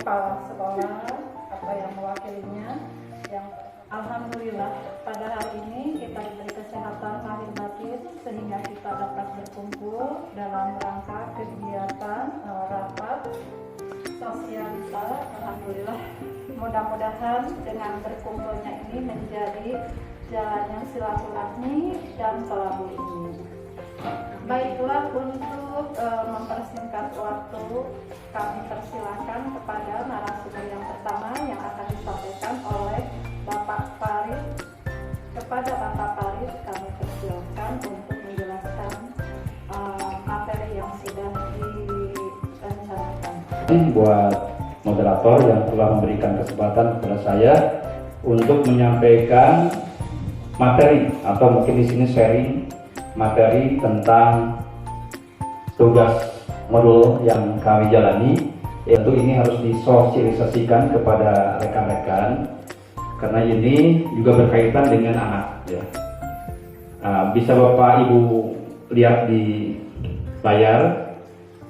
kepala sekolah atau yang mewakilinya. Yang alhamdulillah pada hari ini kita diberi kesehatan lahir batin sehingga kita dapat berkumpul dalam rangka kegiatan rapat sosialita. Alhamdulillah, mudah-mudahan dengan berkumpulnya ini menjadi jalannya silaturahmi dan kolabu ini. Baiklah, untuk mempersingkat waktu, kami persilakan kepada narasumber yang pertama yang akan disampaikan oleh Bapak Farid. Kepada Bapak Farid kami persilakan untuk menjelaskan materi yang sudah direncanakan. Buat moderator yang telah memberikan kesempatan kepada saya untuk menyampaikan materi atau mungkin di sini sharing materi tentang tugas modul yang kami jalani. Yaitu ini harus disosialisasikan kepada rekan-rekan karena ini juga berkaitan dengan anak ya. Bisa Bapak Ibu lihat di layar,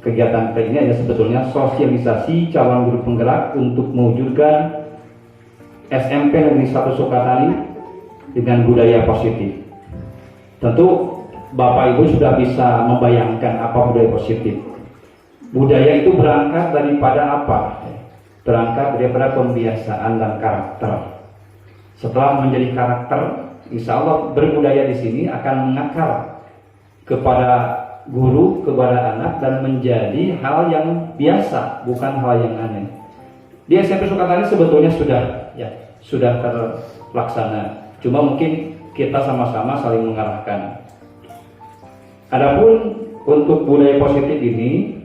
kegiatan kita ini adalah sebetulnya sosialisasi calon guru penggerak untuk mewujudkan SMP Negeri 1 Sukatani dengan budaya positif. Tentu Bapak Ibu sudah bisa membayangkan apa budaya positif. Budaya itu berangkat daripada apa? Berangkat daripada pembiasaan dan karakter. Setelah menjadi karakter, insya Allah berbudaya di sini akan mengakar kepada guru, kepada anak dan menjadi hal yang biasa, bukan hal yang aneh. Di SMP Sukatani sebetulnya sudah terlaksana. Cuma mungkin kita sama-sama saling mengarahkan. Adapun untuk budaya positif ini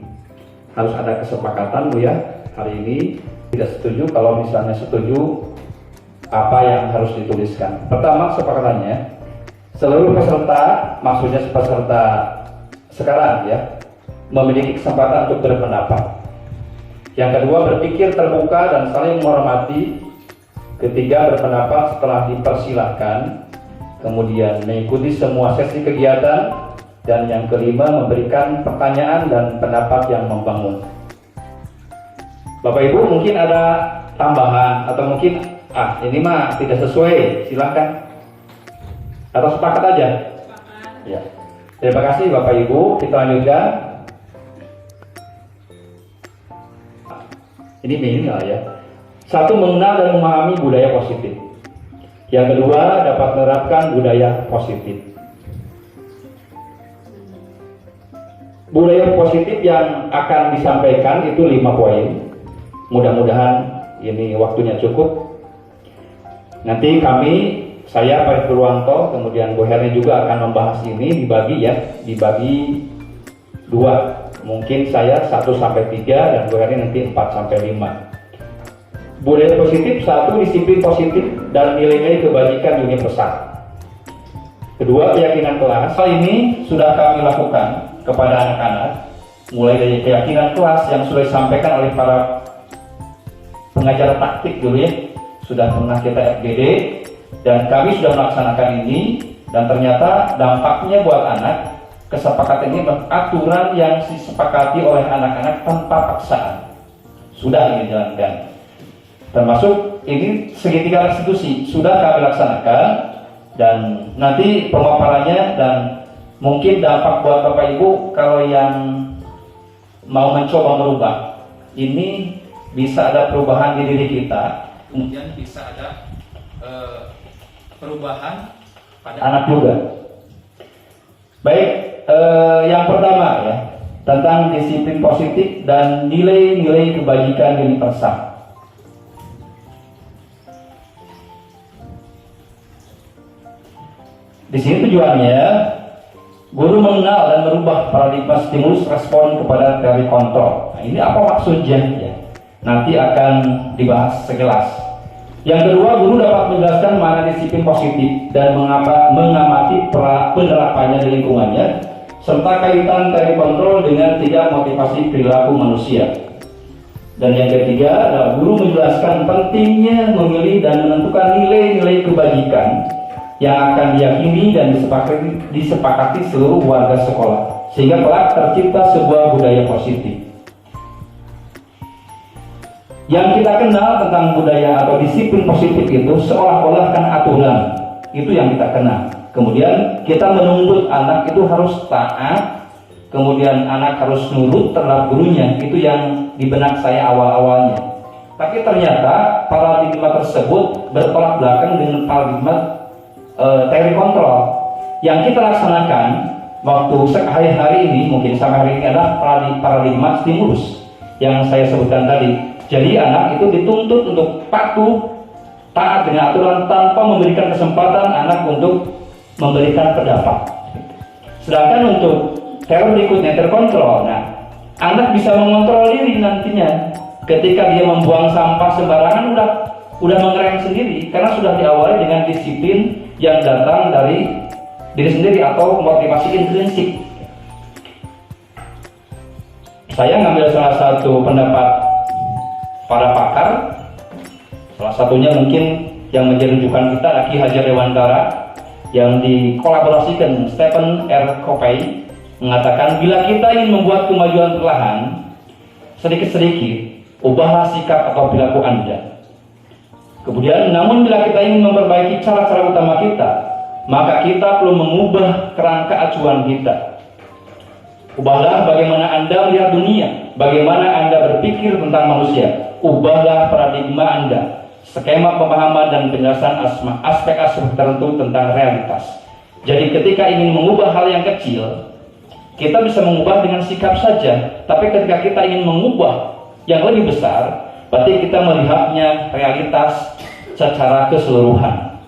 harus ada kesepakatan Bu ya. Hari ini tidak setuju, kalau misalnya setuju apa yang harus dituliskan. Pertama, kesepakatannya seluruh peserta, maksudnya peserta sekarang ya, memiliki kesempatan untuk berpendapat. Yang kedua, berpikir terbuka dan saling menghormati. Ketiga, berpendapat setelah dipersilahkan. Kemudian mengikuti semua sesi kegiatan. Dan yang kelima, memberikan pertanyaan dan pendapat yang membangun. Bapak Ibu mungkin ada tambahan atau mungkin ini mah tidak sesuai, silahkan. Atau sepakat aja? Sepakat. Ya. Terima kasih Bapak Ibu, kita lanjutkan. Ini minimal ya. Satu, mengenal dan memahami budaya positif. Yang kedua, dapat menerapkan budaya positif. Budaya positif yang akan disampaikan itu 5 poin. Mudah-mudahan ini waktunya cukup. Nanti saya Pak Purwanto, kemudian Bu Herni juga akan membahas ini dibagi 2. Mungkin saya 1-3 dan Bu Herni nanti 4-5. Budaya positif, 1, disiplin positif dan nilai-nilai kebajikan universal. Kedua, keyakinan kelas. Hal ini sudah kami lakukan kepada anak-anak, mulai dari keyakinan kelas yang sudah disampaikan oleh para pengajar taktik dulu ya, sudah pernah kita FGD dan kami sudah melaksanakan ini dan ternyata dampaknya buat anak, kesepakatan ini aturan yang disepakati oleh anak-anak tanpa paksaan sudah ini dijalankan, termasuk ini segitiga restitusi sudah kami laksanakan dan nanti pemaparannya dan mungkin dampak buat Bapak Ibu kalau yang mau mencoba merubah ini bisa ada perubahan di diri kita, kemudian bisa ada perubahan pada anak juga. Baik, yang pertama ya tentang disiplin positif dan nilai-nilai kebajikan universal. Di sini tujuannya guru mengenal dan merubah paradigma stimulus respon kepada teori kontrol. Nah, ini apa maksudnya ya? Nanti akan dibahas sekilas. Yang kedua, guru dapat menjelaskan mana disiplin positif dan mengamati penerapannya di lingkungannya, serta kaitan teori kontrol dengan 3 motivasi perilaku manusia. Dan yang ketiga, guru menjelaskan pentingnya memilih dan menentukan nilai-nilai kebajikan yang akan diyakini dan disepakati seluruh warga sekolah, sehingga kelak tercipta sebuah budaya positif. Yang kita kenal tentang budaya atau disiplin positif itu seolah-olah kan aturan, itu yang kita kenal. Kemudian kita menuntut anak itu harus taat, kemudian anak harus nurut terhadap gurunya, itu yang di benak saya awal-awalnya. Tapi ternyata paradigma tersebut bertolak belakang dengan paradigma teori kontrol yang kita laksanakan waktu hari-hari ini, mungkin sampai hari ini adalah paradigma stimulus yang saya sebutkan tadi. Jadi anak itu dituntut untuk patuh, taat dengan aturan tanpa memberikan kesempatan anak untuk memberikan pendapat. Sedangkan untuk teori berikutnya, terkontrol. Nah, anak bisa mengontrol diri nantinya. Ketika dia membuang sampah sembarangan udah mengerem sendiri karena sudah diawali dengan disiplin yang datang dari diri sendiri atau motivasi intrinsik. Saya ngambil salah satu pendapat para pakar, salah satunya mungkin yang menjadi rujukan kita Ki Hajar Dewantara yang dikolaborasikan Stephen R. Covey, mengatakan bila kita ingin membuat kemajuan perlahan, sedikit-sedikit ubahlah sikap atau perilaku Anda. Kemudian, namun bila kita ingin memperbaiki cara-cara utama kita, maka kita perlu mengubah kerangka acuan kita. Ubahlah bagaimana Anda melihat dunia, bagaimana Anda berpikir tentang manusia. Ubahlah paradigma Anda, skema pemahaman dan penjelasan aspek-aspek tertentu tentang realitas. Jadi ketika ingin mengubah hal yang kecil, kita bisa mengubah dengan sikap saja. Tapi ketika kita ingin mengubah yang lebih besar, berarti kita melihatnya realitas secara keseluruhan.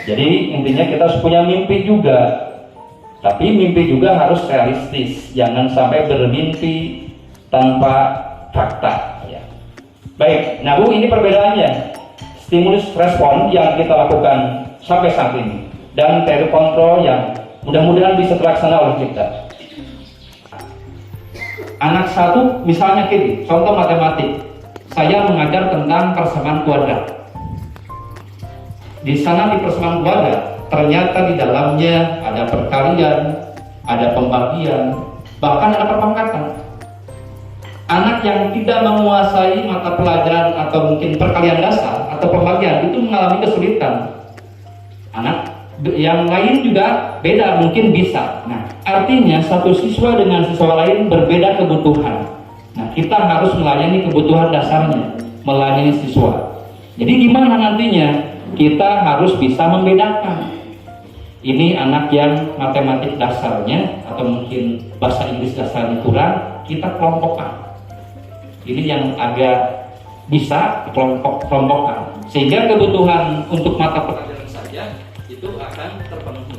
Jadi intinya kita harus punya mimpi juga, tapi mimpi juga harus realistis. Jangan sampai bermimpi tanpa fakta. Ya. Baik, nah Bu, ini perbedaannya stimulus respon yang kita lakukan sampai saat ini dan teori kontrol yang mudah-mudahan bisa terlaksana oleh kita. Anak satu misalnya gini, contoh matematik, saya mengajar tentang persamaan kuadrat. Di sana di persamaan kuadrat ternyata di dalamnya ada perkalian, ada pembagian, bahkan ada perpangkatan. Anak yang tidak menguasai mata pelajaran atau mungkin perkalian dasar atau pembagian itu mengalami kesulitan. Anak yang lain juga beda, mungkin bisa. Nah, artinya satu siswa dengan siswa lain berbeda kebutuhan. Nah, kita harus melayani kebutuhan dasarnya, melayani siswa. Jadi gimana nantinya? Kita harus bisa membedakan. Ini anak yang matematik dasarnya atau mungkin bahasa Inggris dasarnya kurang, kita kelompokkan. Ini yang agak bisa kelompokkan, sehingga kebutuhan untuk mata pelajaran saja itu akan terpenuhi.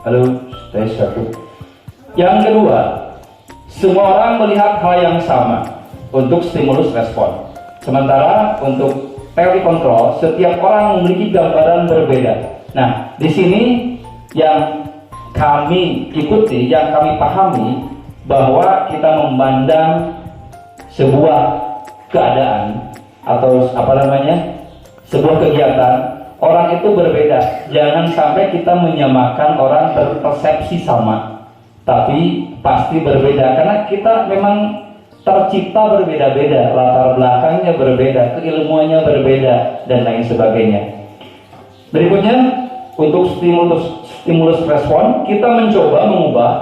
Halo, saya satu. Yang kedua, semua orang melihat hal yang sama untuk stimulus respon. Sementara untuk teori kontrol, setiap orang memiliki gambaran berbeda. Nah, di sini yang kami ikuti, yang kami pahami, bahwa kita memandang sebuah keadaan atau sebuah kegiatan, orang itu berbeda. Jangan sampai kita menyamakan orang berpersepsi sama, tapi pasti berbeda karena kita memang tercipta berbeda-beda, latar belakangnya berbeda, keilmuannya berbeda, dan lain sebagainya. Berikutnya, untuk stimulus respon, kita mencoba mengubah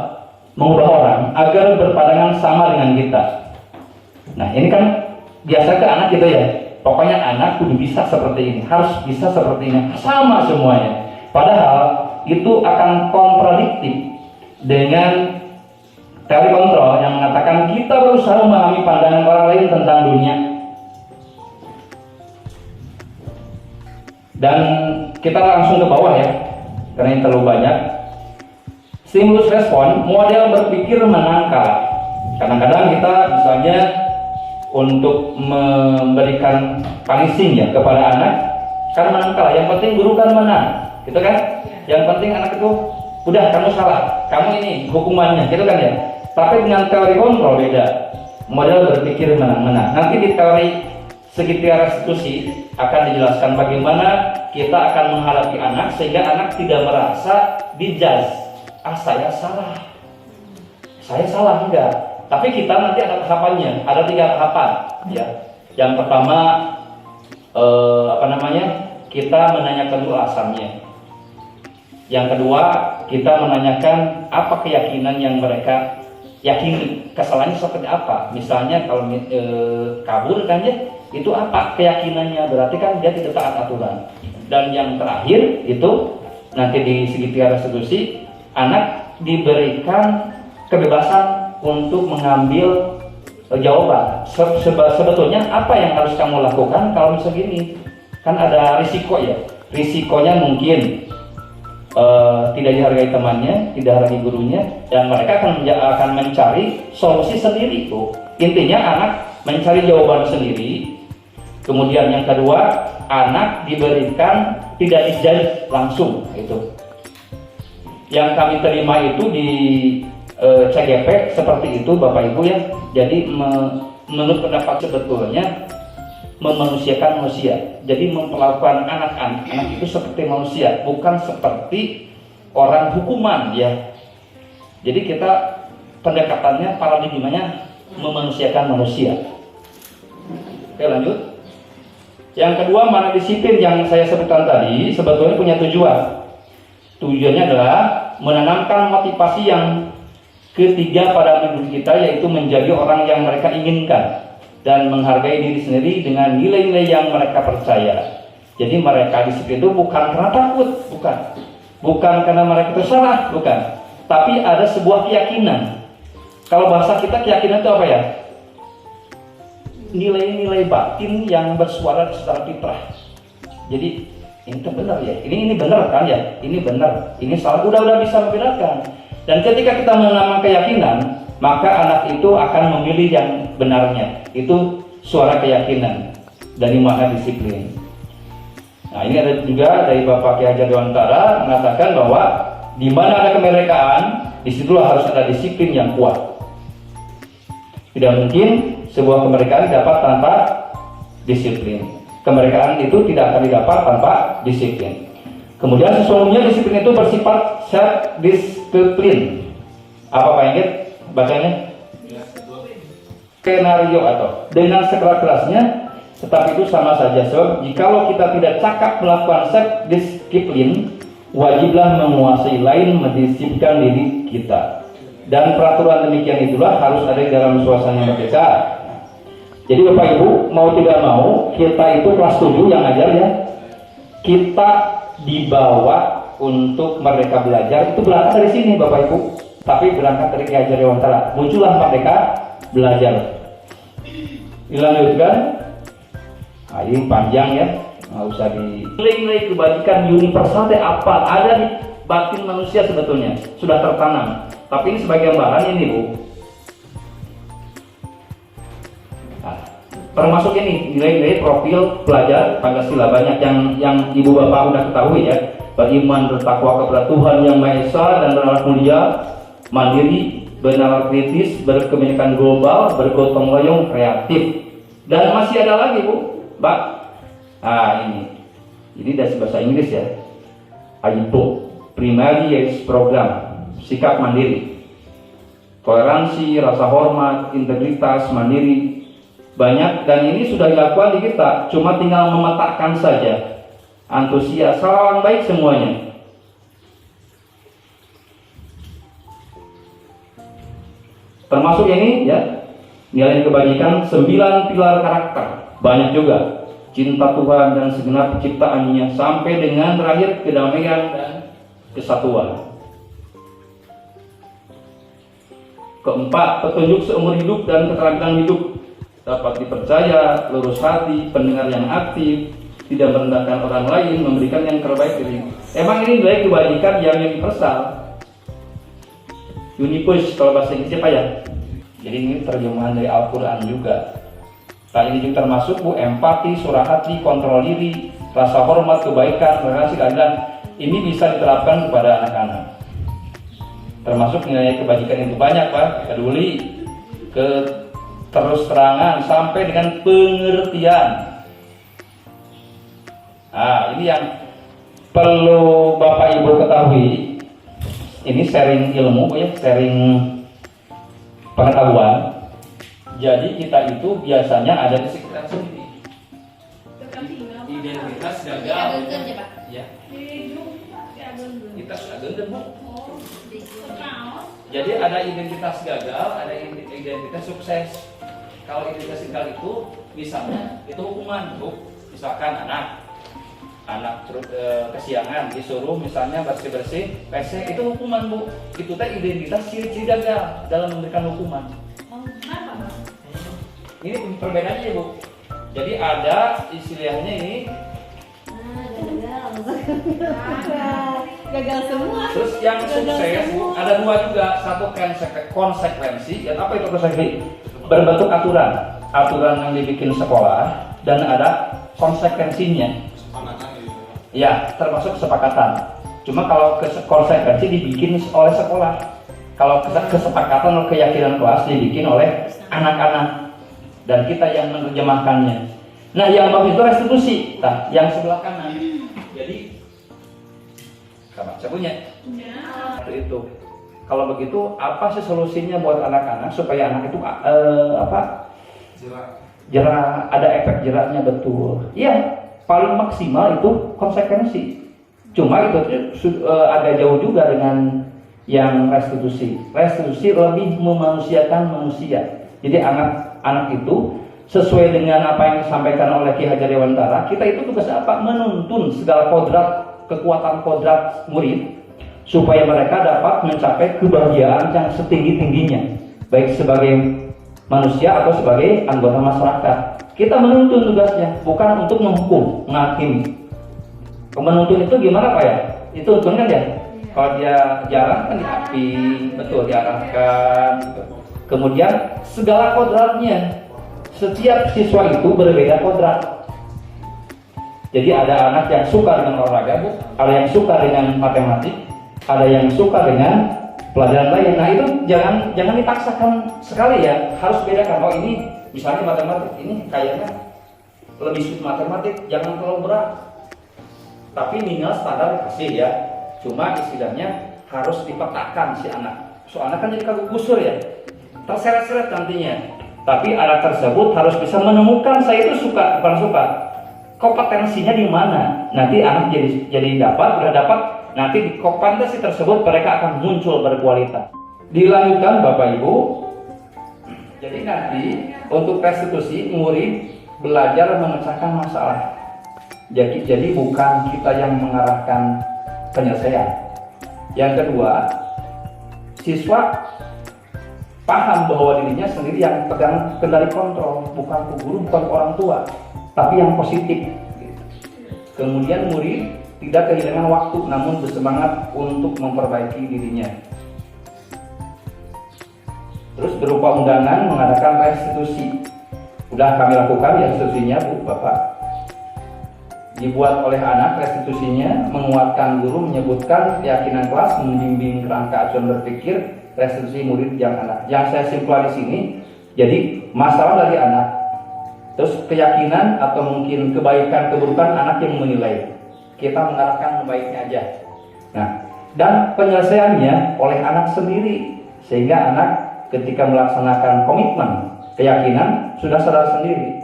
orang agar berpandangan sama dengan kita. Nah, ini kan biasa ke anak gitu ya. Pokoknya anak kudu bisa seperti ini, harus bisa seperti ini, sama semuanya. Padahal itu akan kontradiktif dengan teori kontrol yang mengatakan kita berusaha memahami pandangan orang lain tentang dunia. Dan kita langsung ke bawah ya, karena ini terlalu banyak. Stimulus respon, model berpikir menangkal. Kadang-kadang kita misalnya untuk memberikan punishing ya kepada anak, kan menangkal. Yang penting guru kan menang, gitu kan? Yang penting anak itu udah kamu salah, kamu ini hukumannya, gitu kan ya? Tapi dengan teori kontrol beda, model berpikir menang-menang. Nanti di teori segitiga restitusi akan dijelaskan bagaimana kita akan menghadapi anak sehingga anak tidak merasa dijudge. Ah, saya salah, saya salah enggak. Tapi kita nanti ada tahapannya, ada 3 tahapan ya. Yang pertama kita menanyakan dulu alasannya. Yang kedua, kita menanyakan apa keyakinan yang mereka yakini, kesalahannya seperti apa. Misalnya kalau kabur kan ya, itu apa keyakinannya, berarti kan dia tidak taat aturan. Dan yang terakhir itu nanti di segitiga restitusi, anak diberikan kebebasan untuk mengambil jawaban. Sebetulnya apa yang harus kamu lakukan kalau misalnya gini, kan ada risiko ya. Risikonya mungkin tidak dihargai temannya, tidak dihargai gurunya, dan mereka akan mencari solusi sendiri tuh. Intinya anak mencari jawaban sendiri. Kemudian yang kedua, anak diberikan tidak dijudge langsung itu. Yang kami terima itu di CGP seperti itu Bapak Ibu ya. Jadi menurut pendapat sebetulnya memanusiakan manusia. Jadi memperlakukan anak-anak itu seperti manusia, bukan seperti orang hukuman ya. Jadi kita pendekatannya, paradigmanya memanusiakan manusia. Oke, lanjut. Yang kedua, mana disiplin yang saya sebutkan tadi sebetulnya punya tujuan. Tujuannya adalah menanamkan motivasi yang ketiga pada diri kita, yaitu menjadi orang yang mereka inginkan dan menghargai diri sendiri dengan nilai-nilai yang mereka percaya. Jadi mereka disiplin itu bukan karena takut, bukan karena mereka itu salah, bukan. Tapi ada sebuah keyakinan. Kalau bahasa kita keyakinan itu apa ya? Nilai-nilai batin yang bersuara secara fitrah. Jadi ini benar ya, ini benar kan ya, ini benar, ini salah, udah bisa membedakan. Dan ketika kita menanam keyakinan, maka anak itu akan memilih yang benarnya. Itu suara keyakinan dari makna disiplin. Nah, ini ada juga dari Bapak Ki Hajar Dewantara mengatakan bahwa di mana ada kemerdekaan, disitulah harus ada disiplin yang kuat. Tidak mungkin sebuah kemerdekaan dapat tanpa disiplin. Kemerdekaan itu tidak akan didapat tanpa disiplin. Kemudian sesungguhnya disiplin itu bersifat self-disiplin. Apa Pak Inggit bacanya? Skenario atau dengan sekeras-kerasnya, tetapi itu sama saja. Sebab jikalau kita tidak cakap melakukan self-disiplin, wajiblah menguasai lain mendisiplinkan diri kita. Dan peraturan demikian itulah harus ada di dalam suasana yang merdeka. Jadi Bapak Ibu, mau tidak mau, kita itu kelas 7 yang ajar ya. Kita dibawa untuk merdeka belajar, itu berangkat dari sini Bapak Ibu. Tapi berangkat dari Ki Hajar Dewantara. Muncullah merdeka belajar. Dilanjutkan. Nah, ini panjang ya, nggak usah di. Nilai-nilai kebajikan universal apa? Ada di batin manusia sebetulnya, sudah tertanam. Tapi ini sebagai gambaran ini Bu. Nah, termasuk ini nilai-nilai profil pelajar Pancasila, banyak yang Ibu Bapak sudah ketahui ya. Beriman, bertakwa kepada Tuhan Yang Maha Esa dan berakhlak mulia, mandiri, bernalar kritis, berkebinekaan global, bergotong royong, kreatif. Dan masih ada lagi Bu, Mbak. Nah ini dari bahasa Inggris ya. AIPO, Primary Youth Program, sikap mandiri, toleransi, rasa hormat, integritas, mandiri, banyak. Dan ini sudah dilakukan di kita, cuma tinggal memetakkan saja. Antusias, salam baik semuanya. Termasuk ini ya, nilai kebajikan 9 pilar karakter, banyak juga. Cinta Tuhan dan segenap penciptaannya, sampai dengan terakhir kedamaian dan kesatuan. Keempat, petunjuk seumur hidup dan keterampilan hidup, dapat dipercaya, lurus hati, pendengar yang aktif, tidak merendahkan orang lain, memberikan yang terbaik dari. Emang ini nilai kebajikan yang universal. Unipus kalau bahasa Inggrisnya apa ya? Jadi ini terjemahan dari Al-Quran juga. Nah ini juga termasuk Bu, empati, surah hati, kontrol diri, rasa hormat, kebaikan, toleransi, keadilan. Ini bisa diterapkan kepada anak-anak. Termasuk nilai kebajikan itu banyak Pak, peduli, terus terangan, sampai dengan pengertian. Nah ini yang perlu Bapak Ibu ketahui. Ini sharing ilmu ya, sharing pengetahuan. Jadi kita itu biasanya ada di sekitar sini. Identitas gagal. Ya. Kita sudah gendeng, Bu. Jadi ada identitas gagal, ada identitas sukses. Kalau identitas gagal itu misalnya itu hukuman, Bu. Misalkan anak kesiangan disuruh misalnya bersih-bersih PC, itu hukuman, Bu. Itu teh identitas ciri-ciri gagal dalam memberikan hukuman. Ini perbedaannya, Bu. Jadi ada istilahnya ini gagal semua. terus yang sukses, Bu, ada dua juga. Satu konsekuensi, dan apa itu konsekuensi? Berbentuk aturan yang dibikin sekolah, dan ada konsekuensinya. Ya, termasuk kesepakatan. Cuma kalau konsekuensi dibikin oleh sekolah, kalau kesepakatan atau keyakinan kelas dibikin oleh anak-anak, dan kita yang menerjemahkannya. Nah, yang bawah itu restitusi, nah, yang sebelah kanan. Jadi, saya punya. Itu. Kalau begitu, apa sih solusinya buat anak-anak supaya anak itu jerah, ada efek jerahnya betul? Iya, paling maksimal itu konsekuensi. Cuma itu agak jauh juga dengan yang restitusi. Restitusi lebih memanusiakan manusia. Jadi anak itu sesuai dengan apa yang disampaikan oleh Ki Hajar Dewantara, kita itu tugasnya apa? Menuntun segala kekuatan kodrat murid supaya mereka dapat mencapai kebahagiaan yang setinggi-tingginya, baik sebagai manusia atau sebagai anggota masyarakat. Kita menuntun tugasnya, bukan untuk menghukum, menghakimi. Menuntun itu gimana Pak ya? Itu kan ya? Kalau dia jalan kan diapi, betul, diarahkan. Kemudian segala kodratnya, setiap siswa itu berbeda kodrat. Jadi ada anak yang suka dengan olahraga, Bu, ada yang suka dengan matematik, ada yang suka dengan pelajaran lain. Nah itu jangan dipaksakan sekali ya, harus bedakan. Oh ini misalnya matematik, ini kayaknya lebih sulit matematik, jangan terlalu berat. Tapi minimal standar dikasih ya. Cuma istilahnya harus dipetakan si anak. Soalnya kan jadi kagum gusur ya, terseret-seret nantinya. Tapi anak tersebut harus bisa menemukan saya itu suka, bukan suka, kompetensinya di mana. Nanti anak jadi udah dapat, nanti di kompetensi tersebut mereka akan muncul berkualitas. Dilanjutkan Bapak Ibu. Jadi nanti untuk restitusi murid belajar memecahkan masalah. Jadi bukan kita yang mengarahkan penyelesaian. Yang kedua, siswa paham bahwa dirinya sendiri yang pegang kendali kontrol, bukan guru, bukan orang tua, tapi yang positif. Kemudian murid tidak kehilangan waktu, namun bersemangat untuk memperbaiki dirinya. Terus berupa undangan mengadakan restitusi. Udah kami lakukan ya restitusinya, Bu, Bapak. Dibuat oleh anak restitusinya, menguatkan guru, menyebutkan keyakinan kelas, membimbing kerangka acuan berpikir, restitusi murid yang anak. Yang saya simpulkan di sini, jadi masalah dari anak, terus keyakinan atau mungkin kebaikan keburukan anak yang menilai. Kita mengarahkan baiknya aja. Nah, dan penyelesaiannya oleh anak sendiri, sehingga anak ketika melaksanakan komitmen keyakinan sudah sadar sendiri.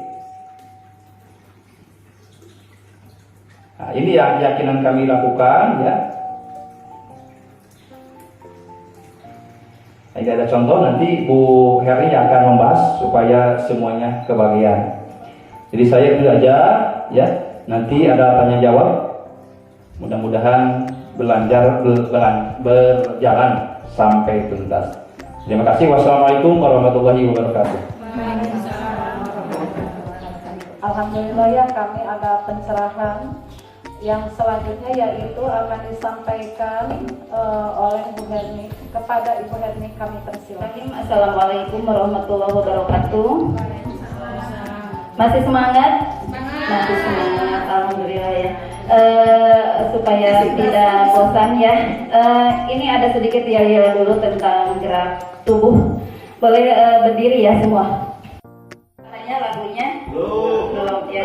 Nah, ini yang keyakinan kami lakukan ya. Ini ada contoh, nanti Bu Heri yang akan membahas supaya semuanya kebagian. Jadi saya itu aja ya. Nanti ada tanya jawab. Mudah-mudahan berjalan sampai tuntas. Terima kasih. Wassalamualaikum warahmatullahi wabarakatuh. Alhamdulillah ya, kami ada pencerahan yang selanjutnya, yaitu akan disampaikan oleh Bu Herni. Kepada Ibu Herni kami persilakan. Assalamualaikum warahmatullahi wabarakatuh. Masih semangat? Masih semangat, alhamdulillah ya. Supaya tidak bosan ya. Ini ada sedikit yel-yel dulu tentang gerak tubuh. Boleh berdiri ya semua. Hanya lagunya belum ya.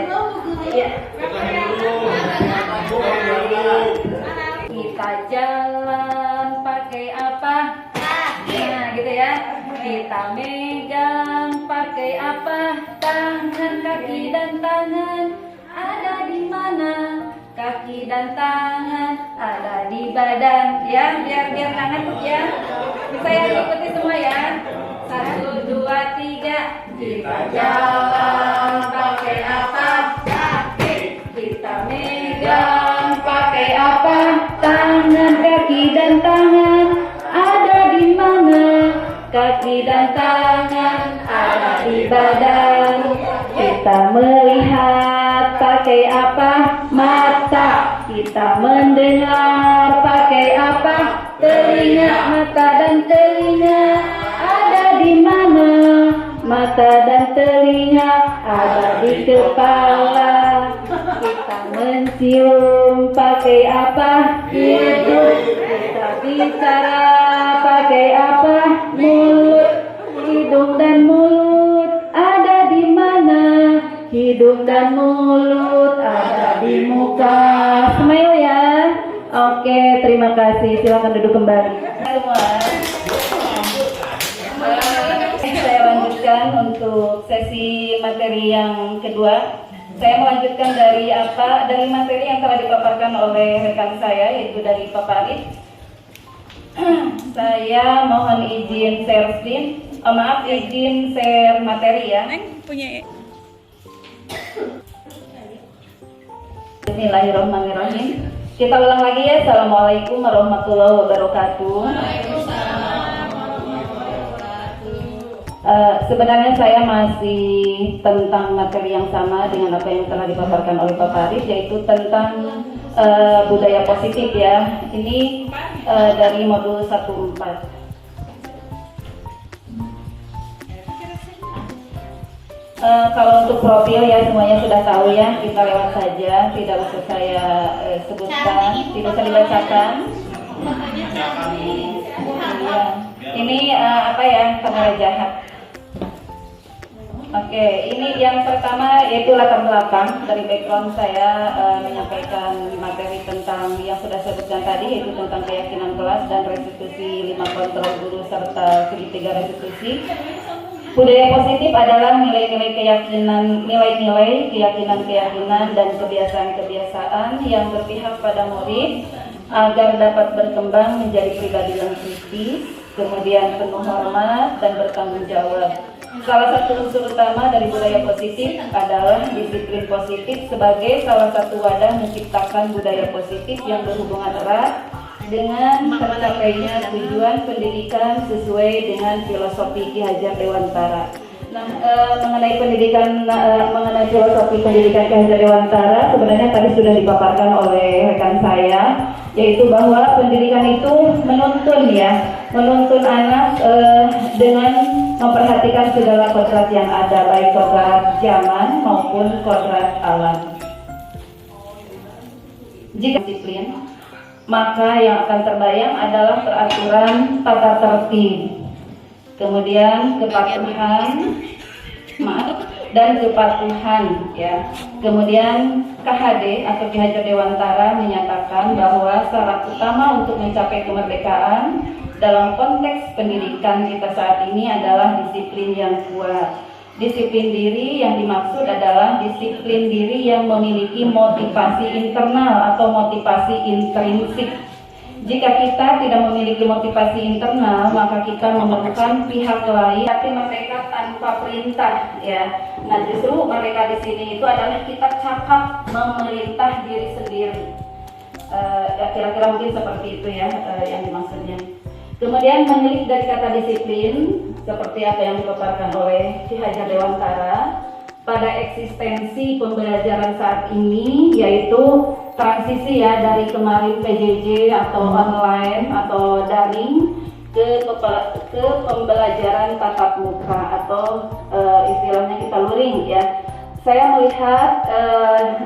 Iya. Kita jalan pakai apa? Nah, gitu ya. Kita Kita megang pakai apa? Tangan, kaki dan tangan ada di mana? Kaki dan tangan ada di badan. Ya, biar tangan tuh ya. Saya ikuti semua ya. 1, 2, 3. Kita jalan pakai apa? Kaki. Kita megang pakai apa? Tangan, kaki dan tangan ada di mana? Kaki dan tangan ada di badan. Kita melihat pakai apa? Mata. Kita mendengar pakai apa? Telinga. Mata dan telinga ada di mana? Mata dan telinga ada di kepala. Kita mencium pakai apa? Hidung. Kita bicara pakai apa? Mulut. Hidung dan mulut ada di mana? Hidung dan mulut ada di muka. Smile ya. Oke, terima kasih. Silakan duduk kembali. Semua. Saya lanjutkan untuk sesi materi yang kedua. Saya melanjutkan dari materi yang telah dipaparkan oleh rekan saya, yaitu dari Pak Farid. Saya mohon izin share screen. Izin share materi ya. Bismillahirrahmanirrahim. Kita ulang lagi ya. Assalamualaikum warahmatullahi wabarakatuh. Sebenarnya saya masih tentang materi yang sama dengan apa yang telah dipaparkan oleh Pak Farid, yaitu tentang budaya positif ya. Ini dari modul 1.4. Kalau untuk profil ya semuanya sudah tahu ya, kita lewat saja, tidak usah saya sebutkan, tidak usah dibacakan. Ini apa ya, kamera jahat. Oke, ini yang pertama yaitu latar belakang. Dari background saya menyampaikan materi tentang yang sudah saya sebutkan tadi, yaitu tentang keyakinan kelas dan restitusi 5 kontrol guru serta segitiga restitusi. Budaya positif adalah nilai-nilai keyakinan, keyakinan dan kebiasaan-kebiasaan yang berpihak pada murid agar dapat berkembang menjadi pribadi yang kritis, kemudian penuh hormat dan bertanggung jawab. Salah satu unsur utama dari budaya positif adalah disiplin positif sebagai salah satu wadah menciptakan budaya positif yang berhubungan erat dengan tercapainya tujuan pendidikan sesuai dengan filosofi Ki Hajar Dewantara. Nah, mengenai filosofi pendidikan Ki Hajar Dewantara sebenarnya tadi sudah dipaparkan oleh rekan saya, yaitu bahwa pendidikan itu menuntun anak dengan memperhatikan segala kodrat yang ada, baik kodrat zaman maupun kodrat alam. Jika disiplin, maka yang akan terbayang adalah peraturan tata tertib, kemudian kepatuhan, dan kepatuhan ya. Kemudian KHD atau Ki Hajar Dewantara menyatakan bahwa syarat utama untuk mencapai kemerdekaan dalam konteks pendidikan kita saat ini adalah disiplin yang kuat. Disiplin diri yang dimaksud adalah disiplin diri yang memiliki motivasi internal atau motivasi intrinsik. Jika kita tidak memiliki motivasi internal, maka kita memerlukan pihak lain, tapi mereka tanpa perintah ya. Nah, justru mereka di sini itu adalah kita cakap memerintah diri sendiri. Ya, kira-kira mungkin seperti itu ya yang dimaksudnya. Kemudian menilik dari kata disiplin, seperti apa yang dipaparkan oleh Ki Hajar Dewantara, pada eksistensi pembelajaran saat ini, yaitu transisi ya dari kemarin PJJ atau online atau daring ke pembelajaran tatap muka atau istilahnya kita luring ya. Saya melihat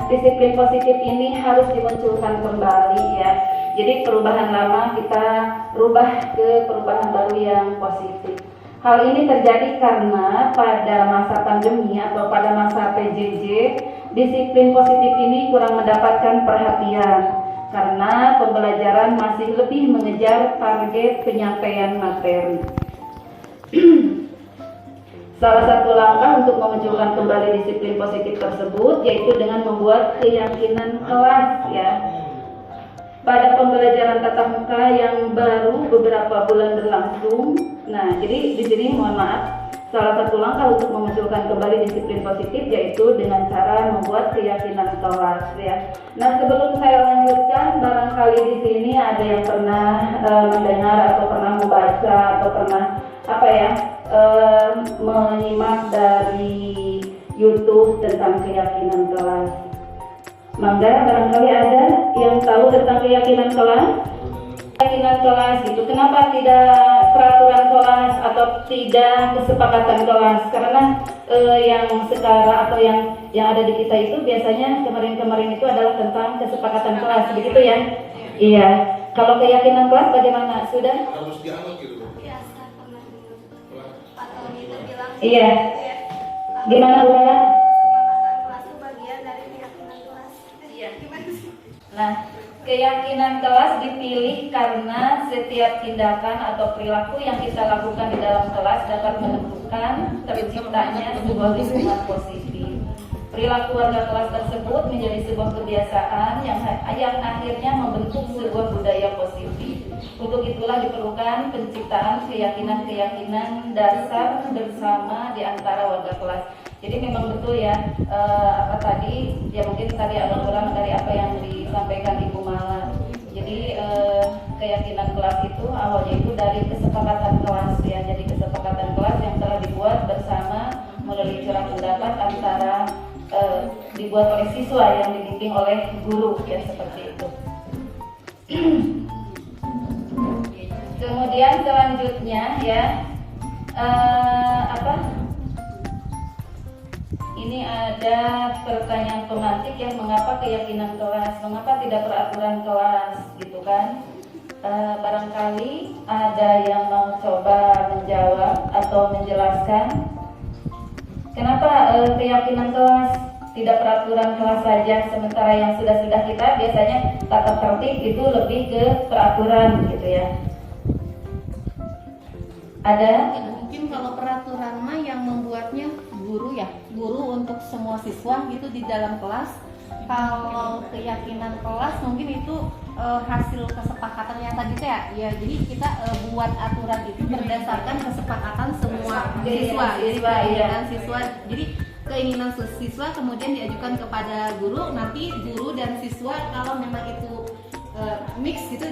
disiplin positif ini harus dimunculkan kembali ya. Jadi perubahan lama kita rubah ke perubahan baru yang positif. Hal ini terjadi karena pada masa pandemi atau pada masa PJJ, disiplin positif ini kurang mendapatkan perhatian karena pembelajaran masih lebih mengejar target penyampaian materi. Salah satu langkah untuk memunculkan kembali disiplin positif tersebut yaitu dengan membuat keyakinan kelas ya. Pada pembelajaran tatap muka yang baru beberapa bulan berlangsung. Nah, jadi di sini mohon maaf, salah satu langkah untuk memunculkan kembali disiplin positif yaitu dengan cara membuat keyakinan kelas ya. Nah, sebelum saya lanjutkan, barangkali di sini ada yang pernah mendengar atau pernah membaca atau pernah menyimak dari YouTube tentang keyakinan kelas. Mangga, barangkali ada yang tahu tentang keyakinan kelas? Keyakinan kelas itu kenapa tidak peraturan kelas atau tidak kesepakatan kelas? Karena yang sekarang atau yang ada di kita itu biasanya kemarin-kemarin itu adalah tentang kesepakatan kelas, begitu ya? Iya. Kalau keyakinan kelas bagaimana? Sudah? Harus dianggap gitu. Biasa pernah Pak Tony itu bilang. Iya. Gimana Bu Lala? Kesepakatan kelas itu bagian dari keyakinan kelas. Iya. Gimana sih? Nah, keyakinan kelas dipilih karena setiap tindakan atau perilaku yang kita lakukan di dalam kelas dapat menentukan terciptanya sebuah lingkungan positif. Perilaku warga kelas tersebut menjadi sebuah kebiasaan yang akhirnya membentuk sebuah budaya positif. Untuk itulah diperlukan penciptaan keyakinan-keyakinan dasar bersama di antara warga kelas. Jadi memang betul ya, mungkin tadi ada kurang dari apa yang disampaikan Ibu Mala. Jadi keyakinan kelas itu awalnya itu dari kesepakatan kelas ya. Jadi kesepakatan kelas yang telah dibuat bersama melalui curah pendapat antara dibuat oleh siswa yang dibimbing oleh guru ya, seperti itu. Kemudian selanjutnya ya ini ada pertanyaan pemantik yang mengapa keyakinan kelas, mengapa tidak peraturan kelas gitu kan? Barangkali ada yang mau coba menjawab atau menjelaskan kenapa keyakinan kelas tidak peraturan kelas saja, sementara yang sudah-sudah kita biasanya tata tertib itu lebih ke peraturan gitu ya. Ada? Mungkin kalau peraturan mah yang membuatnya guru ya, guru untuk semua siswa gitu di dalam kelas. Kalau keyakinan kelas mungkin itu hasil kesepakatan yang tadi teh ya. Jadi kita buat aturan itu berdasarkan kesepakatan semua siswa. Jadi keinginan siswa. Jadi keinginan siswa kemudian diajukan kepada guru. Nanti guru dan siswa kalau memang itu mix gitu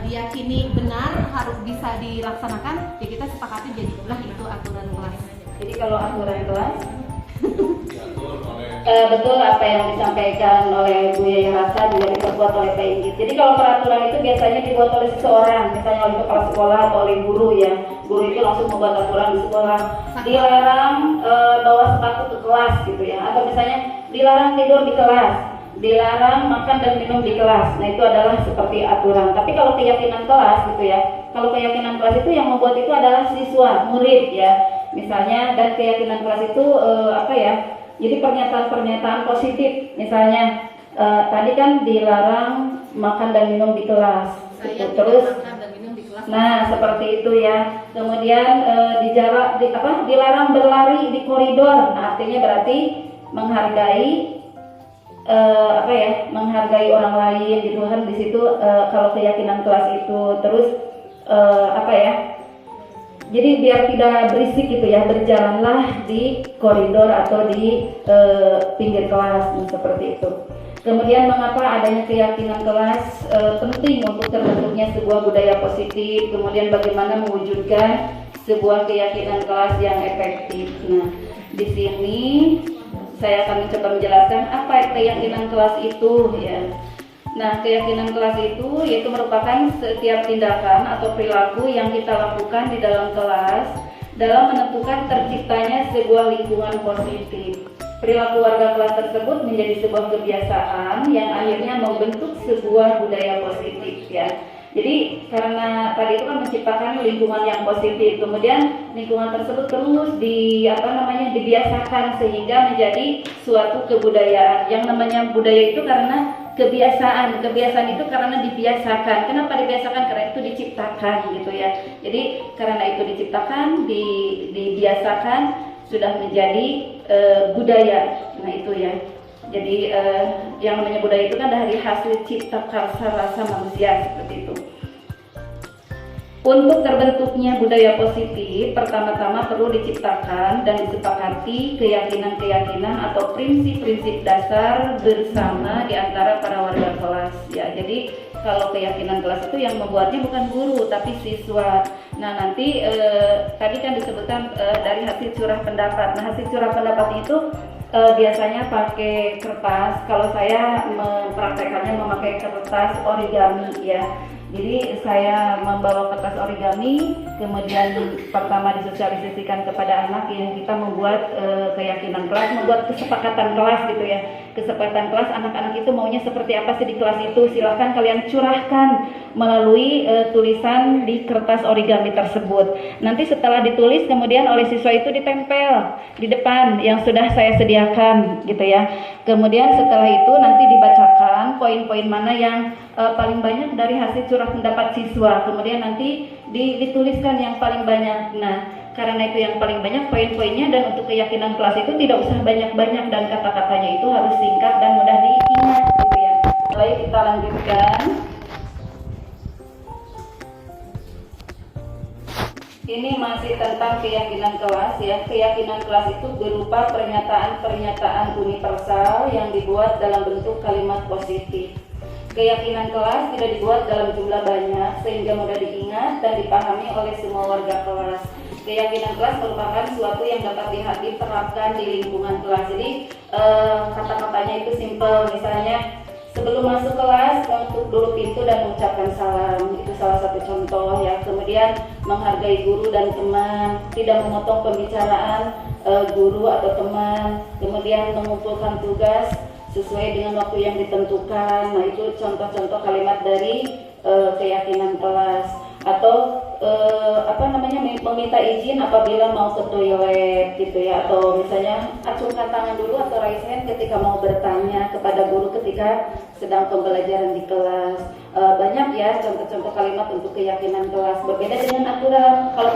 diyakini benar harus bisa dilaksanakan, ya kita sepakati jadilah itu aturan kelas. Jadi kalau aturan kelas Diatur oleh betul apa yang disampaikan oleh Bu Yaya Rasa juga diperbuat oleh Pak Inggit. Jadi kalau peraturan itu biasanya dibuat oleh seseorang, misalnya oleh kepala sekolah atau oleh guru ya. Guru itu langsung membuat aturan di sekolah. Dilarang bawa sepatu ke kelas gitu ya. Atau misalnya dilarang tidur di kelas, dilarang makan dan minum di kelas. Nah itu adalah seperti aturan. Tapi kalau keyakinan kelas gitu ya, kalau keyakinan kelas itu yang membuat itu adalah siswa, murid ya. Misalnya, dan keyakinan kelas itu jadi pernyataan-pernyataan positif. Misalnya tadi kan dilarang makan dan minum di kelas. Saya Terus makan dan minum di kelas. nah seperti itu ya. Kemudian dilarang berlari di koridor. Nah, artinya berarti menghargai menghargai orang lain gitu kan di situ. Kalau keyakinan kelas itu terus jadi biar tidak berisik gitu ya, berjalanlah di koridor atau di pinggir kelas seperti itu. Kemudian mengapa adanya keyakinan kelas penting untuk terbentuknya sebuah budaya positif, kemudian bagaimana mewujudkan sebuah keyakinan kelas yang efektif. Nah, di sini saya akan mencoba menjelaskan apa keyakinan kelas itu ya. Nah, keyakinan kelas itu yaitu merupakan setiap tindakan atau perilaku yang kita lakukan di dalam kelas dalam menentukan terciptanya sebuah lingkungan positif. Perilaku warga kelas tersebut menjadi sebuah kebiasaan yang akhirnya membentuk sebuah budaya positif ya. Jadi karena tadi itu kan menciptakan lingkungan yang positif, kemudian lingkungan tersebut terus dibiasakan sehingga menjadi suatu kebudayaan. Yang namanya budaya itu karena kebiasaan itu karena dibiasakan. Kenapa dibiasakan? Karena itu diciptakan gitu ya. Jadi karena itu diciptakan, dibiasakan, sudah menjadi budaya. Nah itu ya. Jadi yang namanya budaya itu kan dari hasil cipta karsa rasa manusia seperti itu. Untuk terbentuknya budaya positif, pertama-tama perlu diciptakan dan disepakati keyakinan-keyakinan atau prinsip-prinsip dasar bersama di antara para warga kelas. Ya, jadi kalau keyakinan kelas itu yang membuatnya bukan guru tapi siswa. Nah nanti tadi kan disebutkan dari hasil curah pendapat. Nah hasil curah pendapat itu biasanya pakai kertas. Kalau saya mempraktekannya memakai kertas origami ya. Jadi saya membawa kertas origami, kemudian pertama disosialisasikan kepada anak yang kita membuat keyakinan kelas, membuat kesepakatan kelas gitu ya. Kesepakatan kelas, anak-anak itu maunya seperti apa sih di kelas itu, silahkan kalian curahkan melalui tulisan di kertas origami tersebut. Nanti setelah ditulis kemudian oleh siswa itu ditempel di depan yang sudah saya sediakan gitu ya. Kemudian setelah itu nanti dibacakan poin-poin mana yang paling banyak dari hasil curah pendapat siswa, kemudian nanti dituliskan yang paling banyak. Nah, karena itu yang paling banyak poin-poinnya, dan untuk keyakinan kelas itu tidak usah banyak-banyak dan kata-katanya itu harus singkat dan mudah diingat gitu ya. Baik, kita lanjutkan. Ini masih tentang keyakinan kelas ya. Keyakinan kelas itu berupa pernyataan-pernyataan universal yang dibuat dalam bentuk kalimat positif. Keyakinan kelas tidak dibuat dalam jumlah banyak sehingga mudah diingat dan dipahami oleh semua warga kelas. Keyakinan kelas merupakan sesuatu yang dapat diterapkan di lingkungan kelas. Jadi kata-katanya itu simple, misalnya sebelum masuk kelas tutup dulu pintu dan mengucapkan salam, itu salah satu contoh ya. Kemudian menghargai guru dan teman, tidak memotong pembicaraan guru atau teman, kemudian mengumpulkan tugas sesuai dengan waktu yang ditentukan. Nah itu contoh-contoh kalimat dari keyakinan kelas. Atau meminta izin apabila mau ke toilet gitu ya, atau misalnya acungkan tangan dulu atau raise hand ketika mau bertanya kepada guru ketika sedang pembelajaran di kelas. Banyak ya contoh-contoh kalimat untuk keyakinan kelas. Berbeda dengan aturan. Kalau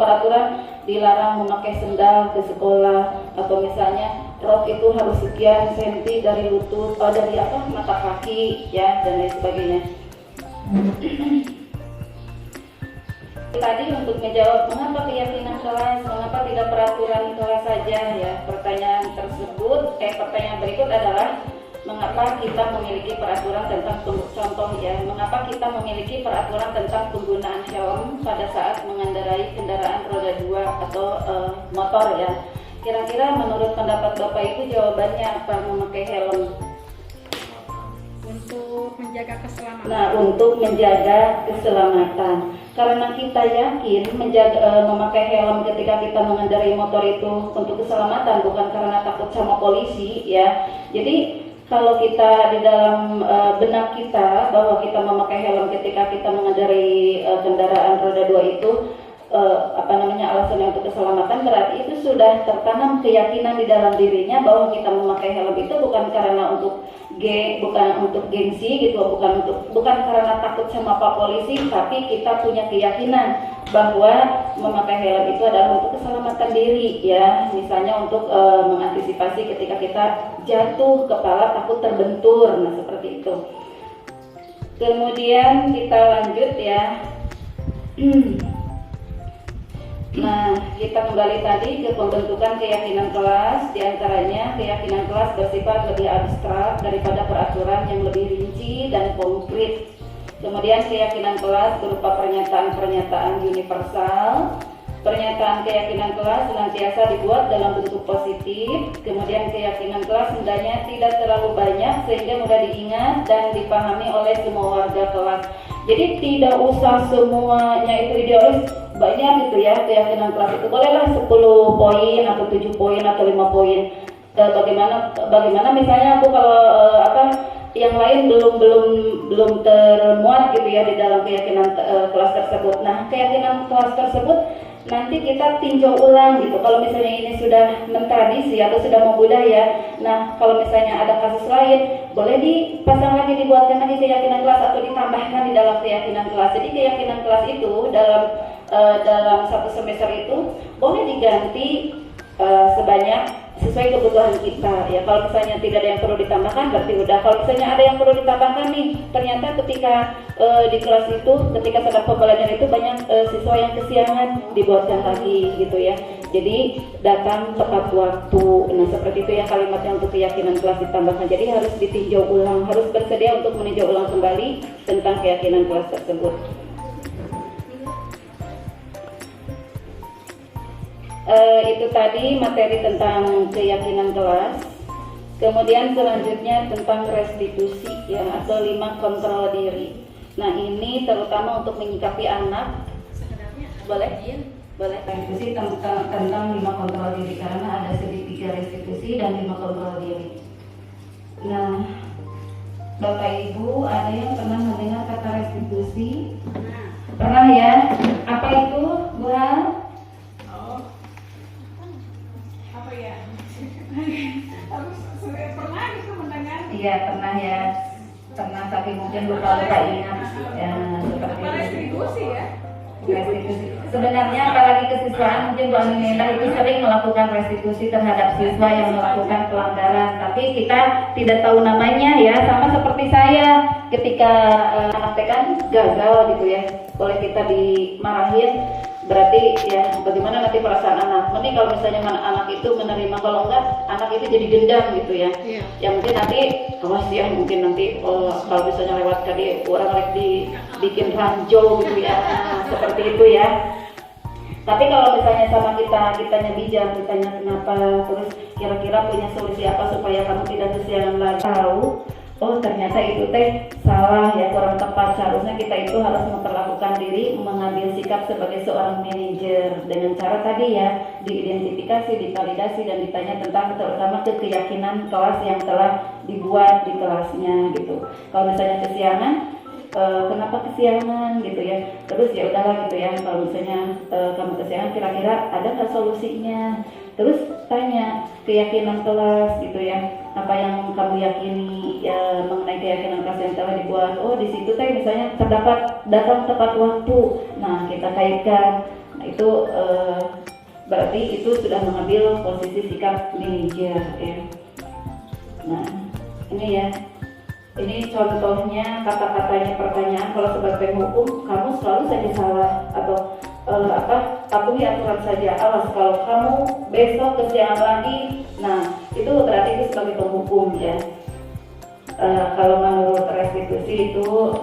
peraturan dilarang memakai sendal ke sekolah, atau misalnya rok itu harus sekian senti dari lutut, dari mata kaki ya, dan lain sebagainya. Tadi untuk menjawab mengapa keyakinan kelas, mengapa tidak peraturan kelas saja ya. Pertanyaan berikut adalah mengapa kita memiliki peraturan tentang mengapa kita memiliki peraturan tentang penggunaan helm pada saat mengendarai kendaraan roda 2 atau motor ya. Kira-kira menurut pendapat Bapak itu jawabannya apa memakai helm? Untuk menjaga keselamatan. Nah, untuk menjaga keselamatan. Karena kita yakin memakai helm ketika kita mengendarai motor itu untuk keselamatan, bukan karena takut sama polisi ya. Jadi kalau kita di dalam benak kita bahwa kita memakai helm ketika kita mengendarai kendaraan roda 2 itu alasannya untuk keselamatan, berarti itu sudah tertanam keyakinan di dalam dirinya bahwa kita memakai helm itu bukan karena bukan untuk gengsi gitu, bukan karena takut sama Pak Polisi, tapi kita punya keyakinan bahwa memakai helm itu adalah untuk keselamatan diri ya. Misalnya untuk mengantisipasi ketika kita jatuh kepala takut terbentur, nah seperti itu. Kemudian kita lanjut ya. Nah, kita kembali tadi ke pembentukan keyakinan kelas. Di antaranya keyakinan kelas bersifat lebih abstrak daripada peraturan yang lebih rinci dan konkret. Kemudian keyakinan kelas berupa pernyataan-pernyataan universal. Pernyataan keyakinan kelas senantiasa dibuat dalam bentuk positif. Kemudian keyakinan kelas hendaknya tidak terlalu banyak sehingga mudah diingat dan dipahami oleh semua warga kelas. Jadi tidak usah semuanya itu idealis banyak gitu ya. Keyakinan kelas itu bolehlah 10 poin atau 7 poin atau 5 poin. Bagaimana misalnya aku kalau yang lain belum termuat gitu ya di dalam keyakinan kelas tersebut. Nah, keyakinan kelas tersebut nanti kita tinjau ulang gitu. Kalau misalnya ini sudah mentradisi atau sudah membudaya, nah kalau misalnya ada kasus lain, boleh dipasang lagi, dibuatkan lagi keyakinan kelas atau ditambahkan di dalam keyakinan kelas. Jadi keyakinan kelas itu dalam satu semester itu boleh diganti sebanyak sesuai kebutuhan kita ya. Kalau misalnya tidak ada yang perlu ditambahkan berarti udah. Kalau misalnya ada yang perlu ditambahkan nih, ternyata ketika di kelas itu ketika sedang pembelajaran itu banyak siswa yang kesiangan, dibuatkan lagi gitu ya. Jadi datang tepat waktu. Nah seperti itu ya kalimatnya untuk keyakinan kelas ditambahkan. Jadi harus ditinjau ulang, harus bersedia untuk meninjau ulang kembali tentang keyakinan kelas tersebut. Itu tadi materi tentang keyakinan kelas. Kemudian selanjutnya tentang restitusi ya, atau 5 kontrol diri. Nah ini terutama untuk menyikapi anak. Boleh? Boleh. Restitusi tentang 5 kontrol diri, karena ada segitiga restitusi dan 5 kontrol diri. Nah Bapak Ibu, ada yang pernah mendengar kata restitusi? Pernah ya? Apa itu, Bu Hal? Pernah gitu mendengar. Iya pernah ya, pernah tapi mungkin lupa ingat ya, seperti itu. Restitusi ya. Restitusi. Sebenarnya apalagi kesiswaan mungkin Bu Aminah itu sering melakukan restitusi terhadap siswa yang melakukan pelanggaran, tapi kita tidak tahu namanya ya. Sama seperti saya ketika anak TK kan gagal gitu ya, boleh kita dimarahin. Berarti ya bagaimana nanti perasaan anak. Mending kalau misalnya anak itu menerima, kalau enggak anak itu jadi dendam gitu ya. Iya. Ya mungkin nanti awas ya, mungkin nanti kalau misalnya lewat tadi orang lagi bikin ranjau gitu ya. Nah, seperti itu ya. Tapi kalau misalnya sama kitanya bijak, kitanya kenapa, terus kira-kira punya solusi apa supaya kamu tidak kesiangan lagi. Tahu, oh ternyata itu teh salah ya, kurang tepat. Seharusnya kita itu harus memperlakukan diri, mengambil sikap sebagai seorang manajer dengan cara tadi ya, diidentifikasi, divalidasi dan ditanya tentang terutama keyakinan kelas yang telah dibuat di kelasnya gitu. Kalau misalnya kesiangan, kenapa kesiangan gitu ya, terus ya udahlah gitu ya. Kalau misalnya kamu kesiangan, kira-kira ada nggak solusinya? Terus tanya keyakinan kelas gitu ya, apa yang kamu yakini ya, mengenai keyakinan kelas yang telah dibuat. Oh di situ teh misalnya terdapat datang tepat waktu. Nah kita kaitkan. Nah itu berarti itu sudah mengambil posisi sikap manajer ya. Nah ini ya. Ini contohnya kata-katanya pertanyaan. Kalau sebagai hukum kamu selalu saja salah atau patuhi aturan saja. Awas kalau kamu besok kesiangan lagi. Nah itu berarti itu sebagai penghukum ya. Kalau menurut restitusi itu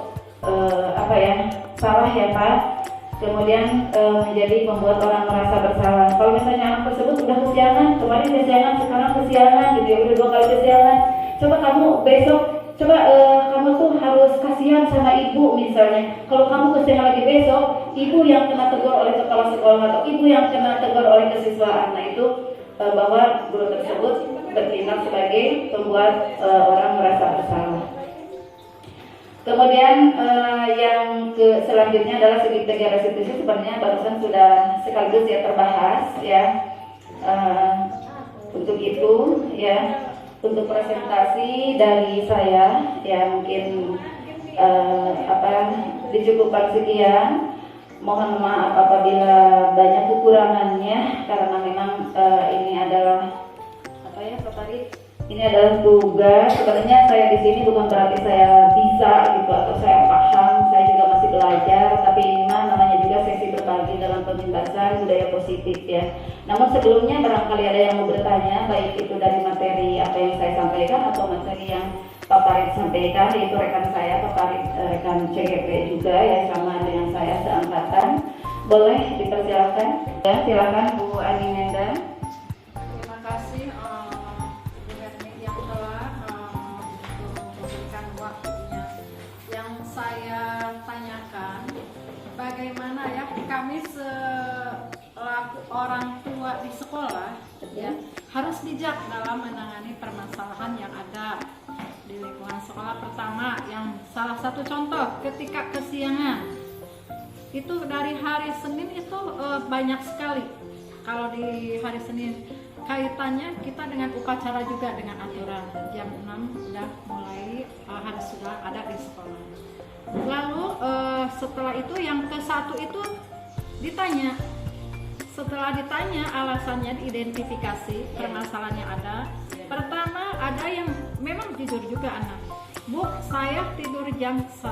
salah ya Pak. Kemudian menjadi membuat orang merasa bersalah. Kalau misalnya anak tersebut sudah kesiangan, kemarin kesiangan, sekarang kesiangan gitu ya, udah 2 kali kesiangan. Coba kamu besok kamu tuh harus kasihan sama ibu misalnya. Kalau kamu kesiangan lagi besok, ibu yang kena tegur oleh kepala sekolah atau ibu yang kena tegur oleh kesiswaan. Nah itu bahwa guru tersebut bertindak sebagai pembuat orang merasa bersalah. Kemudian yang selanjutnya adalah segitiga restitusi. Sebenarnya barusan sudah sekaligus ya terbahas ya. Untuk itu ya. Untuk presentasi dari saya ya mungkin dicukupkan sekian. Mohon maaf apabila banyak kekurangannya, karena memang ini adalah Pak Farid, ini adalah tugas. Sebenarnya saya di sini bukan berarti saya bisa gitu atau saya paham, saya juga masih belajar. Tapi ini namanya juga sesi berbagi dalam pementasan budaya positif ya. Namun sebelumnya barangkali ada yang mau bertanya, baik itu dari materi apa yang saya sampaikan atau materi yang Pak Farid sampaikan, yaitu rekan saya Pak Farid, rekan CGP juga ya, sama dengan saya seangkatan. Boleh dipersilakan ya, silakan Bu Ani Nenda. Terima kasih Bu Herni yang telah memberikan waktunya. Yang saya tanyakan, bagaimana ya kami selaku orang tua di sekolah ya harus bijak dalam menangani permasalahan yang ada di lingkungan sekolah. Pertama, yang salah satu contoh ketika kesiangan itu dari hari Senin itu banyak sekali. Kalau di hari Senin kaitannya kita dengan upacara juga dengan aturan jam 6 sudah mulai harus sudah ada di sekolah. Lalu setelah itu yang ke-1 itu ditanya setelah ditanya alasannya, diidentifikasi permasalahannya ada. Pertama, ada yang memang jujur juga anak. Bu, saya tidur jam 1.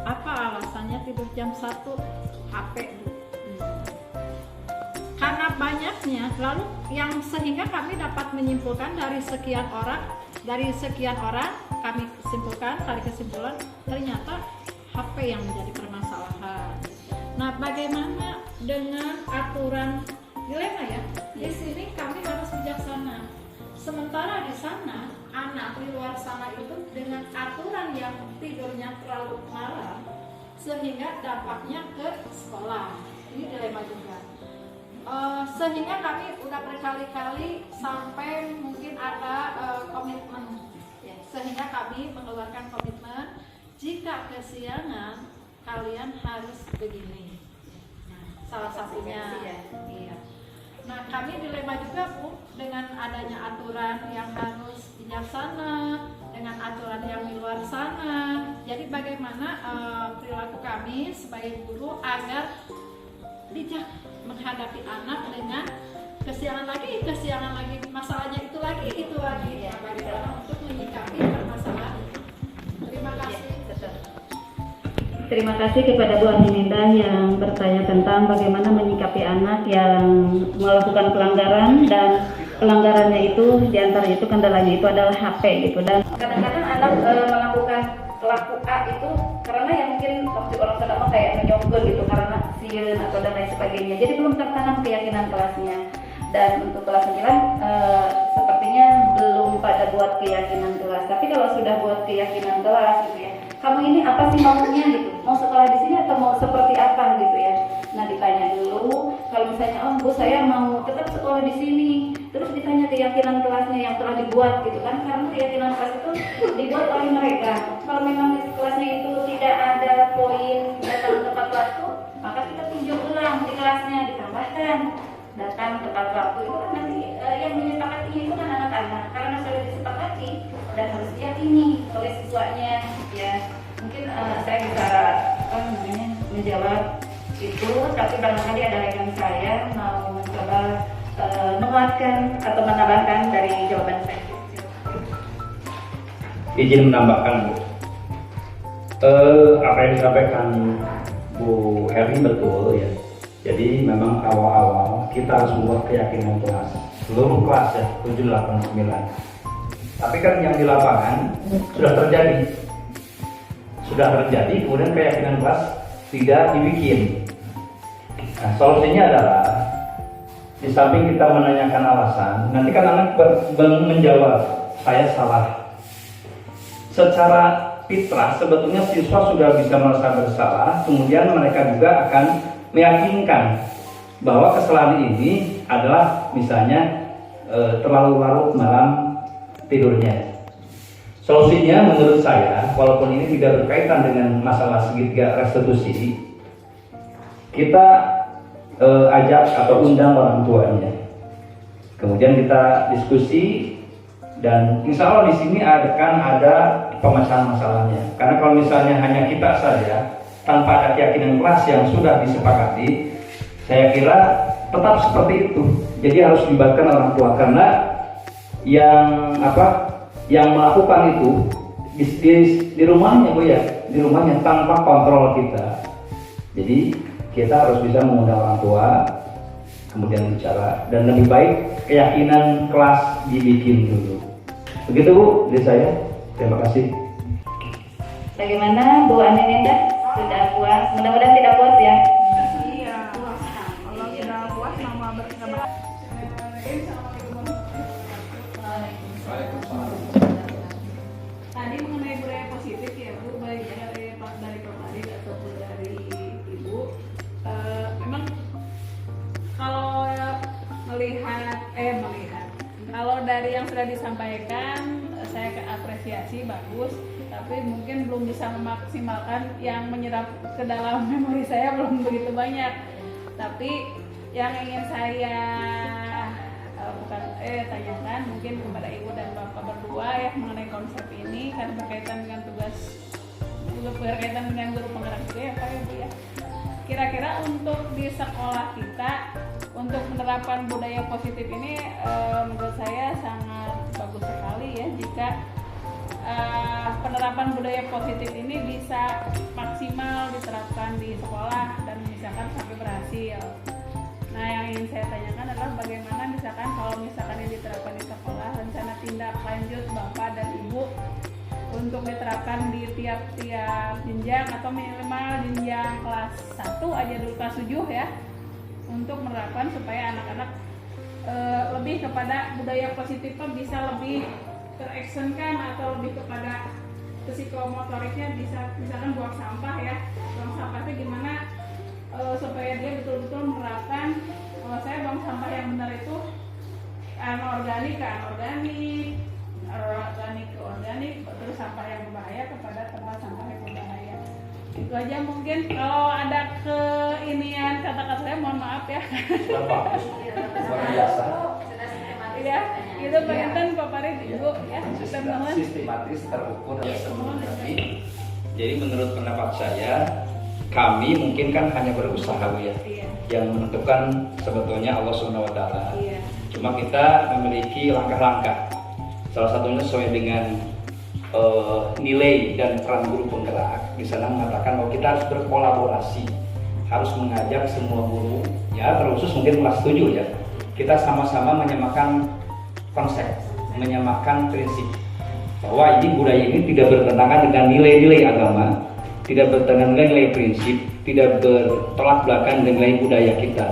Apa alasannya tidur jam 1? HP, Bu. Karena banyaknya, lalu yang sehingga kami dapat menyimpulkan dari sekian orang kami simpulkan, tarik kesimpulan, ternyata HP yang menjadi permasalahan. Nah, bagaimana dengan aturan dilema ya? Di sini kami harus bijaksana. Sementara di sana, anak di luar sana itu dengan aturan yang tidurnya terlalu malam, sehingga dampaknya ke sekolah. Ini dilema juga. Sehingga kami udah berkali-kali sampai mungkin ada komitmen, ya, sehingga kami mengeluarkan komitmen jika kesiangan kalian harus begini. Nah, salah satunya, iya. Nah, kami dilema juga Bu dengan adanya aturan yang harus bijaksana, dengan aturan yang di luar sana. Jadi bagaimana perilaku kami sebagai guru agar bijak menghadapi anak dengan kesiangan lagi, masalahnya itu lagi. Nah, bagaimana untuk menyikapi permasalahan. Terima kasih. Terima kasih kepada Bu Aminindah yang bertanya tentang bagaimana menyikapi anak yang melakukan pelanggaran, dan pelanggarannya itu diantaranya itu kendalanya itu adalah HP gitu. Dan kadang-kadang anak melakukan pelaku A itu karena yang mungkin waktu orang sedang kayak menyogol gitu karena siun atau dan lain sebagainya. Jadi belum tertanam keyakinan kelasnya. Dan untuk kelas 9 sepertinya belum pada buat keyakinan kelas. Tapi kalau sudah buat keyakinan kelas gitu ya, kamu ini apa sih maunya gitu? Mau sekolah di sini atau mau seperti apa gitu ya? Nah, ditanya dulu. Kalau misalnya, oh Bu saya mau tetap sekolah di sini. Terus ditanya keyakinan kelasnya yang telah dibuat gitu kan? Karena keyakinan kelas itu dibuat oleh mereka. Kalau memang di kelasnya itu tidak ada poin datang tepat waktu, maka kita tinjau ulang di kelasnya, ditambahkan datang tepat waktu. Itu kan nanti yang menyepakati itu kan anak-anak, karena sudah disepakati dan harus diyakini oleh siswanya ya. Mungkin saya bisa menjawab itu, tapi barangkali ada rekan saya mau mencoba menguatkan atau menambahkan dari jawaban saya. Izin menambahkan Bu. Apa yang disampaikan Bu Herni betul ya. Jadi memang awal-awal kita harus membuat keyakinan kelas, seluruh kelas ya, 7, 8, 9. Tapi kan yang di lapangan sudah terjadi, kemudian keyakinan kelas tidak dibikin. Nah, solusinya adalah di samping kita menanyakan alasan, nanti kan anak menjawab, saya salah. Secara fitrah sebetulnya siswa sudah bisa merasa bersalah, kemudian mereka juga akan meyakinkan bahwa kesalahan ini adalah misalnya terlalu larut malam tidurnya. Solusinya menurut saya, walaupun ini tidak berkaitan dengan masalah segitiga restitusi, kita ajak atau undang orang tuanya, kemudian kita diskusi, dan insya Allah di sini akan ada pemecahan masalahnya. Karena kalau misalnya hanya kita saja tanpa ada keyakinan kelas yang sudah disepakati, saya kira tetap seperti itu. Jadi harus melibatkan orang tua, karena yang melakukan itu di rumahnya Bu ya, di rumahnya tanpa kontrol kita. Jadi kita harus bisa mengundang orang tua, kemudian bicara, dan lebih baik keyakinan kelas dibikin dulu. Begitu Bu dari saya. Terima kasih. Bagaimana Bu Aminindah? Sudah puas? Mudah-mudahan tidak puas ya. Iya, puas. Kalau sudah puas, mama berkembang. Tadi mengenai budaya positif ya Bu, baik dari Pak Farid ataupun dari Ibu, memang kalau melihat kalau dari yang sudah disampaikan, saya apresiasi bagus, tapi mungkin belum bisa memaksimalkan yang menyerap ke dalam memori saya belum begitu banyak. Tapi yang ingin saya tanyakan mungkin kepada Ibu dan Bapak berdua ya mengenai konsep ini, karena berkaitan dengan berkaitan dengan guru penggerak juga ya Pak Ibu ya. Kira-kira untuk di sekolah kita untuk penerapan budaya positif ini menurut saya sangat bagus sekali ya jika penerapan budaya positif ini bisa maksimal diterapkan di sekolah dan misalkan sampai berhasil. Nah, yang ingin saya tanyakan adalah bagaimana misalkan kalau misalkan ini diterapkan di sekolah, rencana tindak lanjut Bapak dan Ibu untuk diterapkan di tiap-tiap jenjang atau minimal jenjang kelas 1 aja dulu, kelas 7 ya, untuk menerapkan supaya anak-anak lebih kepada budaya positifnya bisa lebih teraksenkan atau lebih kepada psikomotoriknya, bisa misalkan buang sampah ya, buang sampah itu gimana supaya dia betul-betul menerapkan kalau saya buang sampah yang benar itu anorganik ke anorganik, organik ke organik, terus sampah yang berbahaya kepada tempat sampah yang berbahaya. Itu aja mungkin. Kalau ada keinian kata-kata saya mohon maaf ya. Bagus, luar biasa. Ya, itu penginten Pak Farid Ibu ya. Sistematis, terukur, dan sistematis. Jadi menurut pendapat saya, kami mungkin kan hanya berusaha Bu ya. Iya. Yang menentukan sebetulnya Allah Subhanahu wa taala. Iya. Cuma kita memiliki langkah-langkah. Salah satunya sesuai dengan nilai dan peran guru penggerak. Di sana mengatakan bahwa kita harus berkolaborasi, harus mengajak semua guru, ya terkhusus mungkin kelas 7 ya. Kita sama-sama menyamakan konsep, menyamakan prinsip bahwa ini budaya ini tidak bertentangan dengan nilai-nilai agama, tidak bertentangan dengan nilai prinsip, tidak bertolak belakang dengan nilai budaya kita.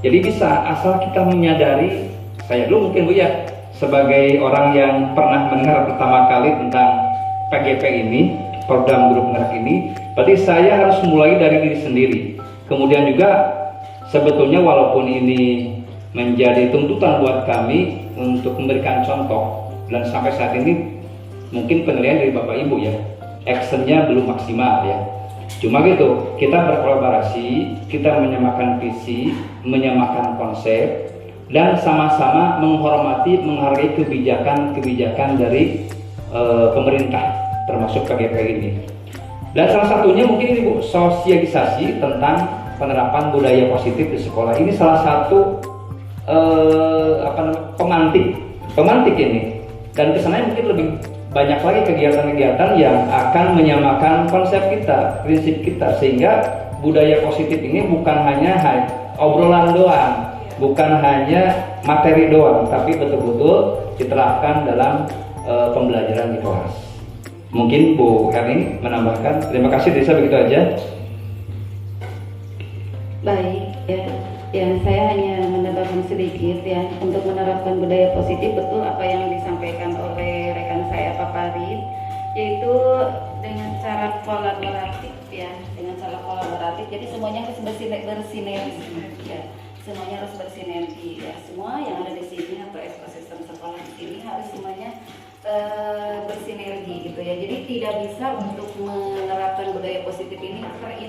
Jadi bisa asal kita menyadari, saya dulu mungkin Bu ya, sebagai orang yang pernah mendengar pertama kali tentang PGP ini, program guru penggerak ini, berarti saya harus mulai dari diri sendiri. Kemudian juga sebetulnya walaupun ini menjadi tuntutan buat kami untuk memberikan contoh, dan sampai saat ini mungkin penilaian dari Bapak Ibu ya, actionnya belum maksimal ya. Cuma gitu, kita berkolaborasi, kita menyamakan visi, menyamakan konsep, dan sama-sama menghormati, menghargai kebijakan-kebijakan dari pemerintah termasuk PGP ini. Dan salah satunya mungkin ini Bu, sosialisasi tentang penerapan budaya positif di sekolah. Ini salah satu pemantik ini. Dan kesannya mungkin lebih banyak lagi kegiatan-kegiatan yang akan menyamakan konsep kita, prinsip kita, sehingga budaya positif ini bukan hanya obrolan doang, bukan hanya materi doang, tapi betul-betul diterapkan dalam pembelajaran di kelas. Mungkin Bu Herni menambahkan. Terima kasih Desa, begitu aja. Baik ya, yang saya hanya menambahkan sedikit ya, untuk menerapkan budaya positif, betul apa yang disampaikan oleh rekan saya Pak Farid, yaitu dengan cara kolaboratif ya, dengan cara kolaboratif. Jadi semuanya harus bersinergi ya. Semuanya harus bersinergi ya, semua yang ada di sini atau ekosistem sekolah di sini harus semuanya bersinergi gitu ya. Jadi tidak bisa untuk menerapkan budaya positif ini per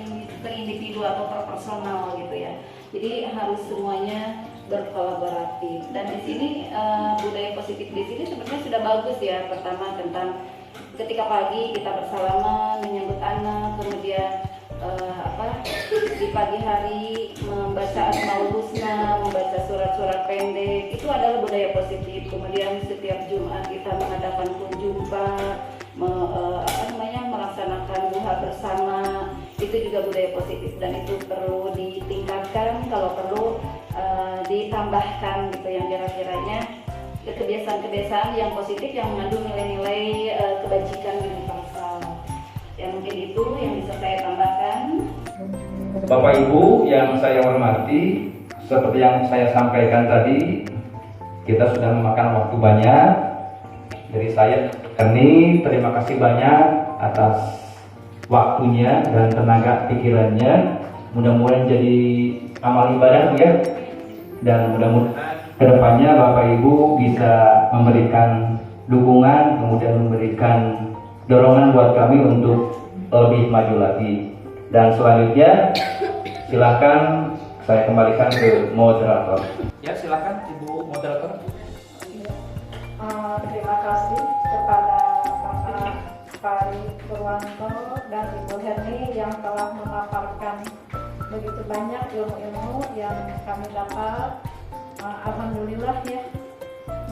individu atau per personal gitu ya. Jadi harus semuanya berkolaboratif. Dan di sini budaya positif di sini sebenarnya sudah bagus ya. Pertama tentang ketika pagi kita bersalaman menyambut anak, kemudian di pagi hari membaca Asmaul Husna, membaca surat-surat pendek, itu adalah budaya positif. Kemudian setiap Jumat kita mengadakan kunjumpa, melaksanakan duha bersama, itu juga budaya positif dan itu perlu ditingkatkan, kalau perlu ditambahkan gitu yang kira-kiranya kebiasaan-kebiasaan yang positif yang mengandung nilai-nilai kebajikan universal. Ya mungkin itu yang bisa saya tambahkan. Bapak Ibu yang saya hormati, seperti yang saya sampaikan tadi, kita sudah memakan waktu banyak. Dari saya Herni, terima kasih banyak atas waktunya dan tenaga pikirannya. Mudah-mudahan jadi amal ibadah ya. Dan mudah-mudahan kedepannya Bapak Ibu bisa memberikan dukungan, kemudian memberikan dorongan buat kami untuk lebih maju lagi. Dan selanjutnya silakan saya kembalikan ke moderator. Ya silakan Ibu moderator. Terima kasih kepada Bapak Farid Purwanto dan Ibu Herni yang telah memaparkan begitu banyak ilmu-ilmu yang kami dapat. Alhamdulillah ya.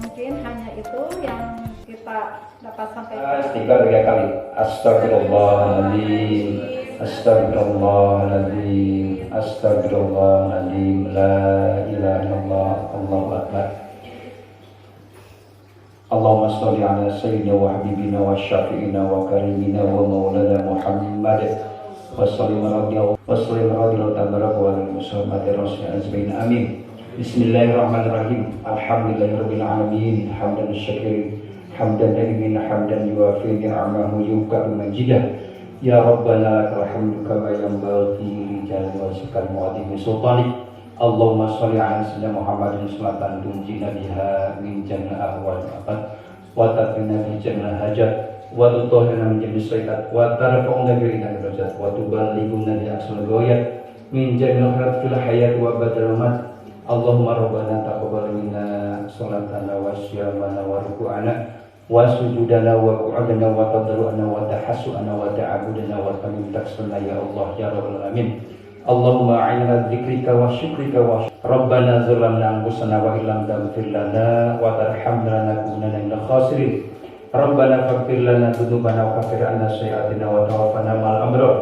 Mungkin hanya itu yang kita dapat sampaikan. Istighfar 3 kali. Astagfirullahaladzim. Astagfirullahaladzim. Astagfirullahaladzim. La ilaha illallah. Allahu akbar. Allahumma sholli ala sayyidina wa habibina wa syafi'ina wa karimina wa maulana Muhammad wa sallim radhiyallahu tabaraka wa ala muhammadi rasul azmin amin. Bismillahirrahmanirrahim. Alhamdulillahirabbil alamin. Hamdan syakirin, hamdan daimin, hamdan yuwafi ni'amahu yukafi majidah. Ya Rabbana lakal hamdu kama yanbaghi li jalali wajhikal mu'adzimi sultanik. Allahumma sholli ala sayyidina Muhammadin salatan tunjina biha min jannah ahwal maqad wa taqina bi jannah hajat wa tutahhirna min jannah syaitat wa tarfa'una bi inna darajat wa tuballighuna bi aqsal ghayat min jannah khairat fil hayat wa badal mat. Allahumma rabbana taqabbal minna salatana wa siyamana wa ruku'ana wa sujudana wa qu'udana wa tadarruana wa tahassuana wa ta'abudana wa tamim taksana ya Allah ya rabbal alamin. Allahumma a'inna dzikrika wa syukrika wa Rabbana zalamna anfusana wa illam taghfir lana wa tarhamna lanakunanna minal khasirin. Rabbana faghfir lana dzunubana wa kaffir 'anna sayyi'atina wa tawaffana ma'al abrar.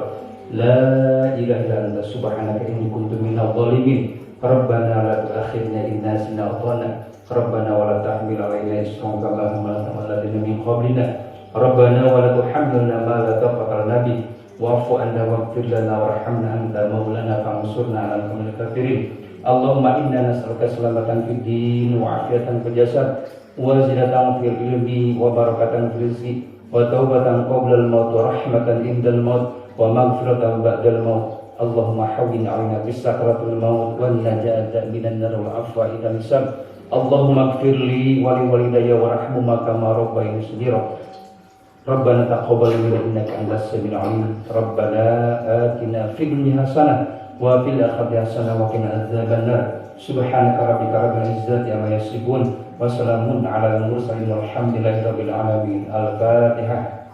La ilaha illa anta subhanaka inni kuntu minadh dhalimin. Rabbana la tu'akhidna in nasina aw akhtana. Rabbana wa la tahmil 'alaina isran kama hamaltahu 'alal ladzina min qablina. Rabbana wa la tuhammilna ma la taqata lana bihi. Wa'fu anna waghfir lana warhamna anta maulana fansurna 'alal qawmil kafirin. Allahumma inna nas'aluka salamatan fid din wa 'afiyatan fil jasad wa zinatan fil ilmi wa barakatan fil rizqi wa taubatan qabla al-maut wa rahmatan indal maut wa maghfiratan ba'dal maut. Allahumma hawwin 'alaina bis sakaratil maut wan najata minan nar wal 'afwa ila hisab. Allahumma ighfir li wa li walidayya warhamhuma kama rabbayani shaghira. Rabbana taqabbal minna innaka antas samiul alim. Rabbana atina fid dunya hasanah wa fil akhirati hasanah wa qina adzabannar. Subhanaka rabbika rabbil izzati amma yasifun wa salamun 'alal mursalin walhamdulillahi rabbil alamin. Al-Fatihah.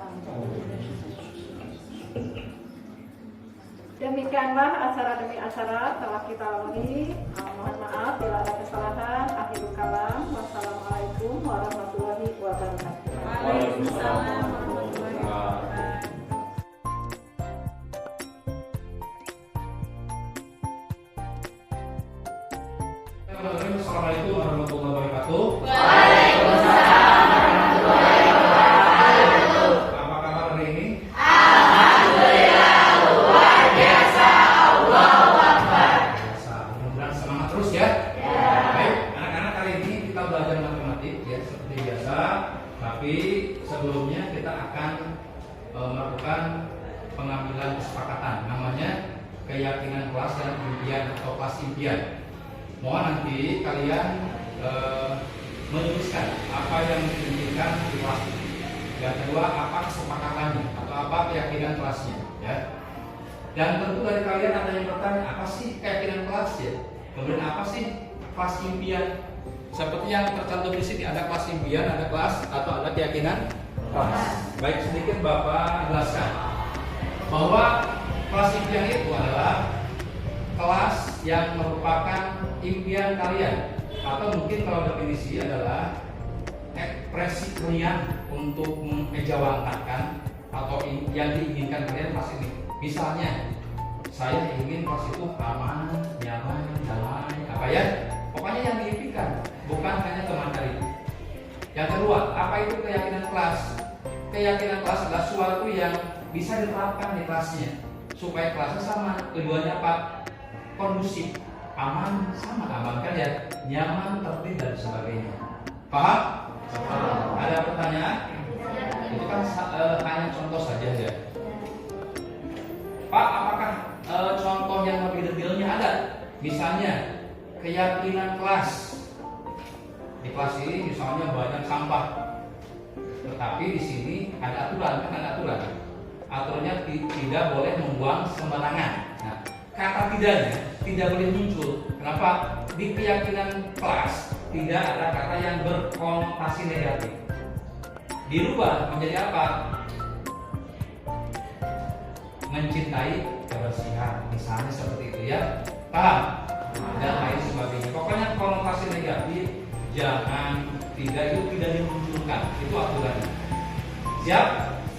Demikianlah acara demi acara telah kita lalui. Mohon maaf bila ada kesalahan. Akhirul kalam. Wassalamualaikum warahmatullahi wabarakatuh. Waalaikumsalam. Assalamualaikum warahmatullahi wabarakatuh. Waalaikumsalam warahmatullahi wabarakatuh. Apa kabar hari ini? Alhamdulillah luar biasa. Allahu Akbar. Mudah-mudahan semangat terus ya. Baik, anak-anak, kali ini kita belajar matematik ya seperti biasa. Tapi sebelumnya kita akan melakukan pengambilan kesepakatan. Namanya keyakinan kelas dan impian atau kelas impian. Mohon nanti kalian menuliskan apa yang diinginkan di kelas ini. Yang kedua, apa kesepakatannya atau apa keyakinan kelasnya, ya. Dan tentu dari kalian ada yang bertanya, apa sih keyakinan kelas ya? Kemudian apa sih kelas impian? Seperti yang tercantum di sini, ada kelas impian, ada kelas atau ada keyakinan kelas. Baik, sedikit Bapak jelaskan bahwa kelas impian itu adalah kelas yang merupakan impian kalian, atau mungkin kalau definisi adalah ekspresi kalian untuk mengejawantahkan atau yang diinginkan kalian kelas ini. Misalnya, saya ingin kelas itu aman, nyaman, damai, apa ya? Pokoknya yang diimpikan, bukan hanya materi. Yang kedua, apa itu keyakinan kelas? Keyakinan kelas adalah suatu yang bisa diterapkan di kelasnya supaya kelasnya sama. Keduanya apa? Kondusif, aman, sama aman kan ya, nyaman, tertib dan sebagainya. Paham? Ada pertanyaan? Itu kan hanya contoh saja ya. Pak, apakah contoh yang lebih detailnya ada? Misalnya keyakinan kelas. Di kelas ini misalnya banyak sampah, tetapi di sini ada aturan, kan ada aturan. Aturannya tidak boleh membuang sembarangan. Nah, kata tidaknya tidak boleh muncul. Kenapa? Di keyakinan kelas tidak ada kata yang berkonotasi negatif. Dirubah menjadi apa? mencintai kebersihan, misalnya seperti itu ya, paham? Dan lain sebagainya. Pokoknya konotasi negatif jangan, tidak, itu tidak dimunculkan, itu aturannya. Siap?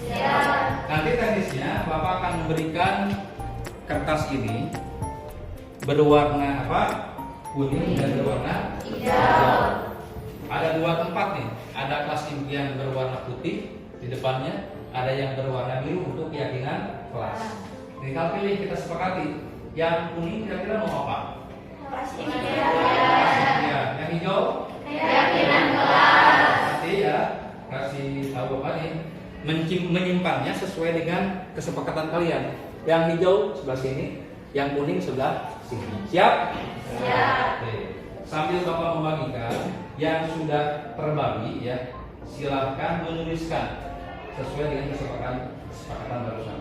Siap. Nanti teknisnya Bapak akan memberikan kertas ini berwarna apa? Kuning dan berwarna hijau. Ada dua tempat nih, ada kelas impian berwarna putih di depannya, ada yang berwarna biru untuk keyakinan kelas. Tinggal pilih, kita sepakati. Yang kuning kira-kira mau apa? Ya, yang hijau? Keyakinan kelas. Nanti ya, kasih tahu Bapak nih, menyimpannya sesuai dengan kesepakatan kalian. Yang hijau sebelah sini, yang kuning sebelah sini. Siap? Siap. Oke. Sambil Bapak membagikan, yang sudah terbagi ya, silahkan menuliskan sesuai dengan kesepakatan barusan.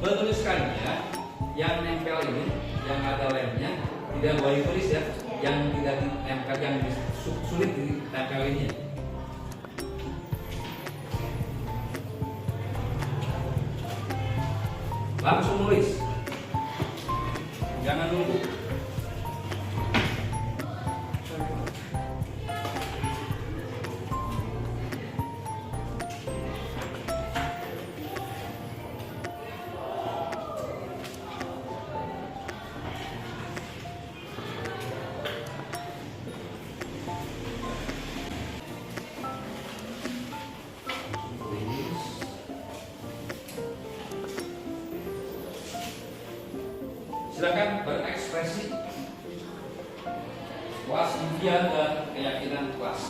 Menuliskannya, yang nempel ini, yang ada lemnya, tidak boleh tulis ya, yang tidak ditempel, yang sulit ditempelinnya. Langsung nulis, jangan nunggu. Silakan berekspresi, kelas impian dan keyakinan kelas.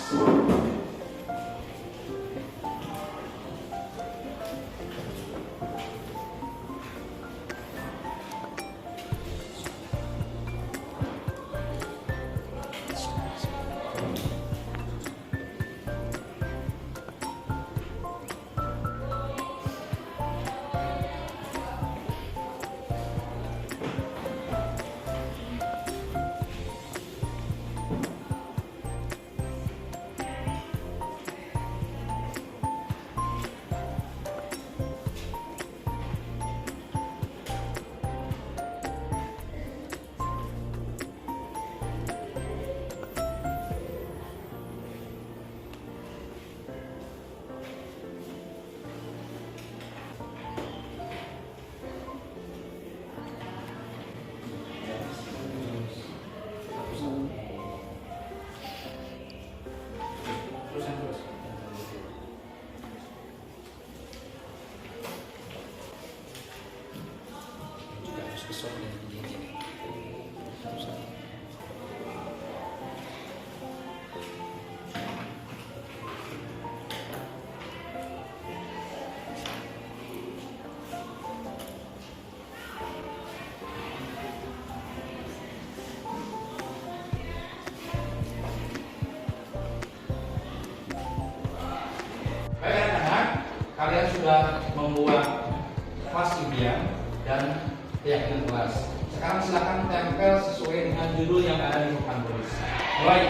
Baik anak-anak, kalian sudah membuat kelas impian dan keyakinan kelas. Sekarang silakan tempel sesuai dengan judul yang ada di papan tulis. Mulai.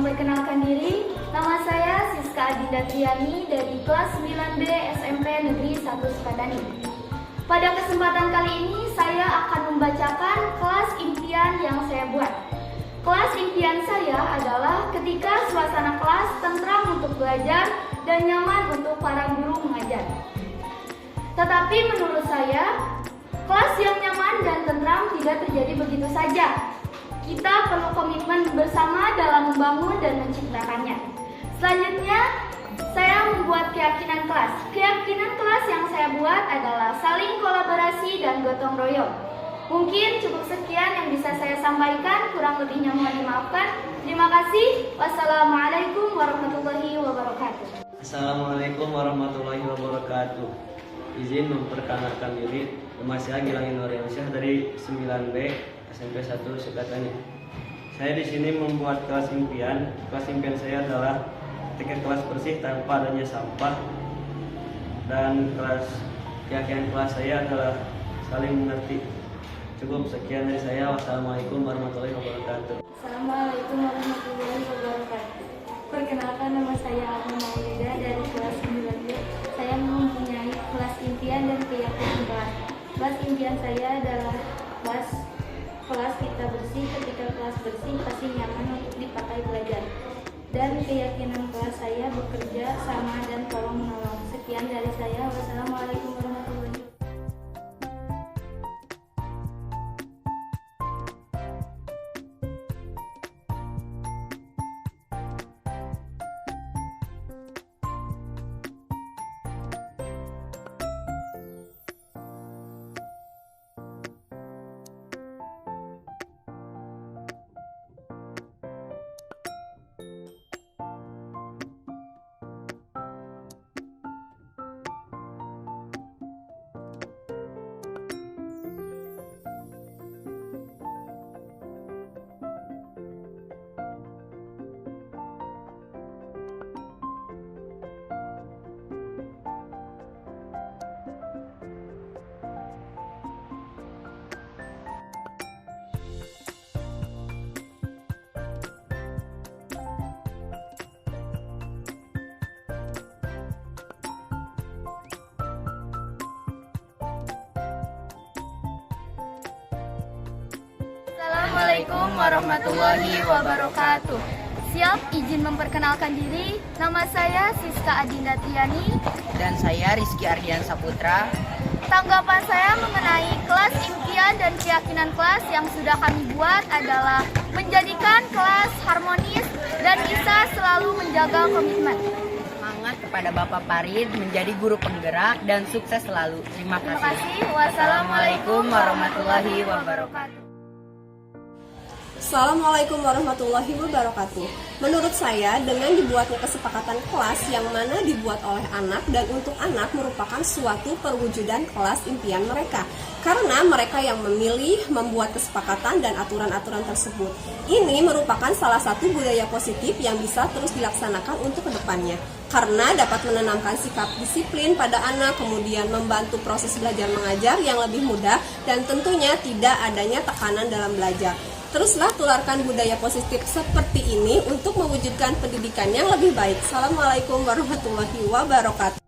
memperkenalkan diri. Nama saya Siska Adinda Triani dari kelas 9B SMP Negeri 1 Sukadani. Pada kesempatan kali ini saya akan membacakan kelas impian yang saya buat. Kelas impian saya adalah ketika suasana kelas tentram untuk belajar dan nyaman untuk para guru mengajar. Tetapi menurut saya, kelas yang nyaman dan tentram tidak terjadi begitu saja. Kita perlu komitmen bersama dalam membangun dan menciptakannya. Selanjutnya, saya membuat keyakinan kelas. Keyakinan kelas yang saya buat adalah saling kolaborasi dan gotong royong. Mungkin cukup sekian yang bisa saya sampaikan, kurang lebihnya mohon dimaafkan. Terima kasih. Wassalamualaikum warahmatullahi wabarakatuh. Assalamualaikum warahmatullahi wabarakatuh. Izin memperkenalkan diri, nama saya Gilang Nuryansyah dari 9B SMP 1 Sukadani. Saya di sini membuat kelas impian. Kelas impian saya adalah ketika kelas bersih tanpa adanya sampah. Dan keyakinan kelas saya adalah saling mengerti. Cukup sekian dari saya. Wassalamualaikum warahmatullahi wabarakatuh. Assalamualaikum warahmatullahi wabarakatuh. Perkenalkan, nama saya Alma Maulida dari kelas 9B. Saya mempunyai kelas impian dan keyakinan kelas. Kelas impian saya adalah kelas kita bersih. Ketika kelas bersih pasti nyaman untuk dipakai belajar. Dan keyakinan kelas saya bekerja sama dan tolong menolong. Sekian dari saya. Wassalamualaikum warahmatullahi wabarakatuh. Assalamualaikum warahmatullahi wabarakatuh. Siap, izin memperkenalkan diri. Nama saya Siska Adinda Triani. Dan saya Rizky Ardian Saputra. Tanggapan saya mengenai kelas impian dan keyakinan kelas yang sudah kami buat adalah menjadikan kelas harmonis dan bisa selalu menjaga komitmen. Semangat kepada Bapak Farid menjadi guru penggerak dan sukses selalu. Terima Terima kasih. kasih. Wassalamualaikum warahmatullahi wabarakatuh. Assalamualaikum warahmatullahi wabarakatuh. Menurut saya, dengan dibuatnya kesepakatan kelas yang mana dibuat oleh anak dan untuk anak merupakan suatu perwujudan kelas impian mereka. Karena mereka yang memilih, membuat kesepakatan dan aturan-aturan tersebut. Ini merupakan salah satu budaya positif yang bisa terus dilaksanakan untuk kedepannya. Karena dapat menanamkan sikap disiplin pada anak, kemudian membantu proses belajar mengajar yang lebih mudah, dan tentunya tidak adanya tekanan dalam belajar. Teruslah tularkan budaya positif seperti ini untuk mewujudkan pendidikan yang lebih baik. Assalamualaikum warahmatullahi wabarakatuh.